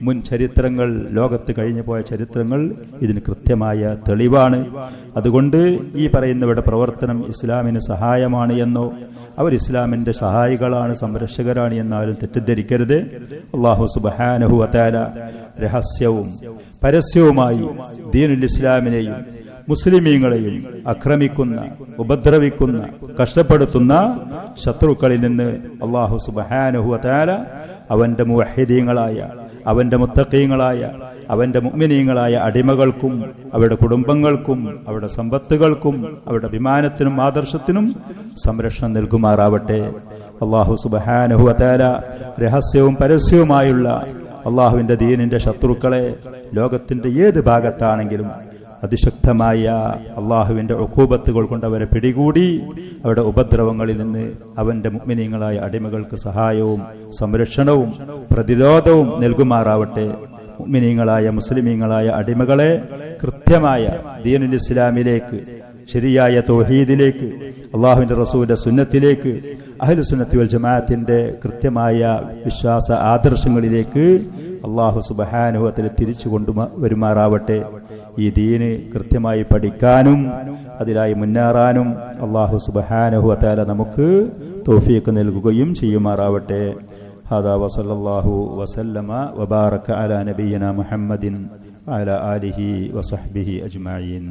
മുൻ ചരിത്രങ്ങൾ, ലോകത്ത് കഴിഞ്ഞു പോയ ചരിത്രങ്ങൾ ഇതിന് കൃത്യമായ തെളിവാണ്. അതുകൊണ്ട് ഈ പറയുന്നവരുടെ പ്രവർത്തനം ഇസ്ലാമിന് സഹായമാണ് എന്നോ അവർ ഇസ്ലാമിന്റെ സഹായികളാണ്, സംരക്ഷകരാണ് എന്നാലും തെറ്റിദ്ധരിക്കരുത്. അല്ലാഹു സുബ്ഹാനഹു വ തആല രഹസ്യവും പരസ്യവുമായി ദീനുൽ ഇസ്ലാമിനെയും മുസ്ലിമീങ്ങളെയും ആക്രമിക്കുന്ന, ഉപദ്രവിക്കുന്ന, കഷ്ടപ്പെടുത്തുന്ന ശത്രുക്കളിൽ നിന്ന് അല്ലാഹു സുബ്ഹാനഹു വ തആല അവന്റെ മുവഹ്ഹിദീങ്ങളായ, അവന്റെ മുത്തഖീങ്ങളായ, അവന്റെ മുഅ്മിനീങ്ങളായ അടിമകൾക്കും അവരുടെ കുടുംബങ്ങൾക്കും അവരുടെ സമ്പത്തുകൾക്കും അവരുടെ അഭിമാനത്തിനും ആദർശത്തിനും സംരക്ഷണം നൽകുമാറാവട്ടെ. അല്ലാഹു സുബ്ഹാനഹു വ തആല രഹസ്യവും പരസ്യവുമായുള്ള അള്ളാഹുവിന്റെ ദീനിന്റെ ശത്രുക്കളെ ലോകത്തിന്റെ ഏത് ഭാഗത്താണെങ്കിലും അതിശക്തമായ അള്ളാഹുവിന്റെ ഉഖൂബത്തുകൾ കൊണ്ട് അവരെ പിടികൂടി അവരുടെ ഉപദ്രവങ്ങളിൽ നിന്ന് അവന്റെ മുഅ്മിനീങ്ങളായ അടിമകൾക്ക് സഹായവും സംരക്ഷണവും പ്രതിരോധവും നൽകുമാറാവട്ടെ. മുഅ്മിനീങ്ങളായ മുസ്ലിമീങ്ങളായ അടിമകളെ കൃത്യമായ ദീനുൽ ഇസ്ലാമിലേക്ക്, ശരിയായ തൗഹീദിലേക്ക്, അള്ളാഹുവിന്റെ റസൂലിന്റെ സുന്നത്തിലേക്ക്, അഹ്ലുസുന്നത്തി വൽ ജമാഅത്തിന്റെ കൃത്യമായ വിശ്വാസ ആദർശങ്ങളിലേക്ക് അള്ളാഹു സുബ്ഹാനഹു വ തആല തിരിച്ചു കൊണ്ടുവരുമാറാവട്ടെ. ഈ ദീന് കൃത്യമായി പഠിക്കാനും അതിലായി മുന്നേറാനും അള്ളാഹു സുബ്ഹാനഹു വ തആല നമുക്ക് തൗഫീഖ് നൽകുകയും ചെയ്യുമാറാവട്ടെ. ഹദാ വസല്ലല്ലാഹു വസല്ലമ വബാറക അലാ നബിയിനാ മുഹമ്മദിൻ വഅലാ ആലിഹി വസഹ്ബിഹി അജ്മഈൻ.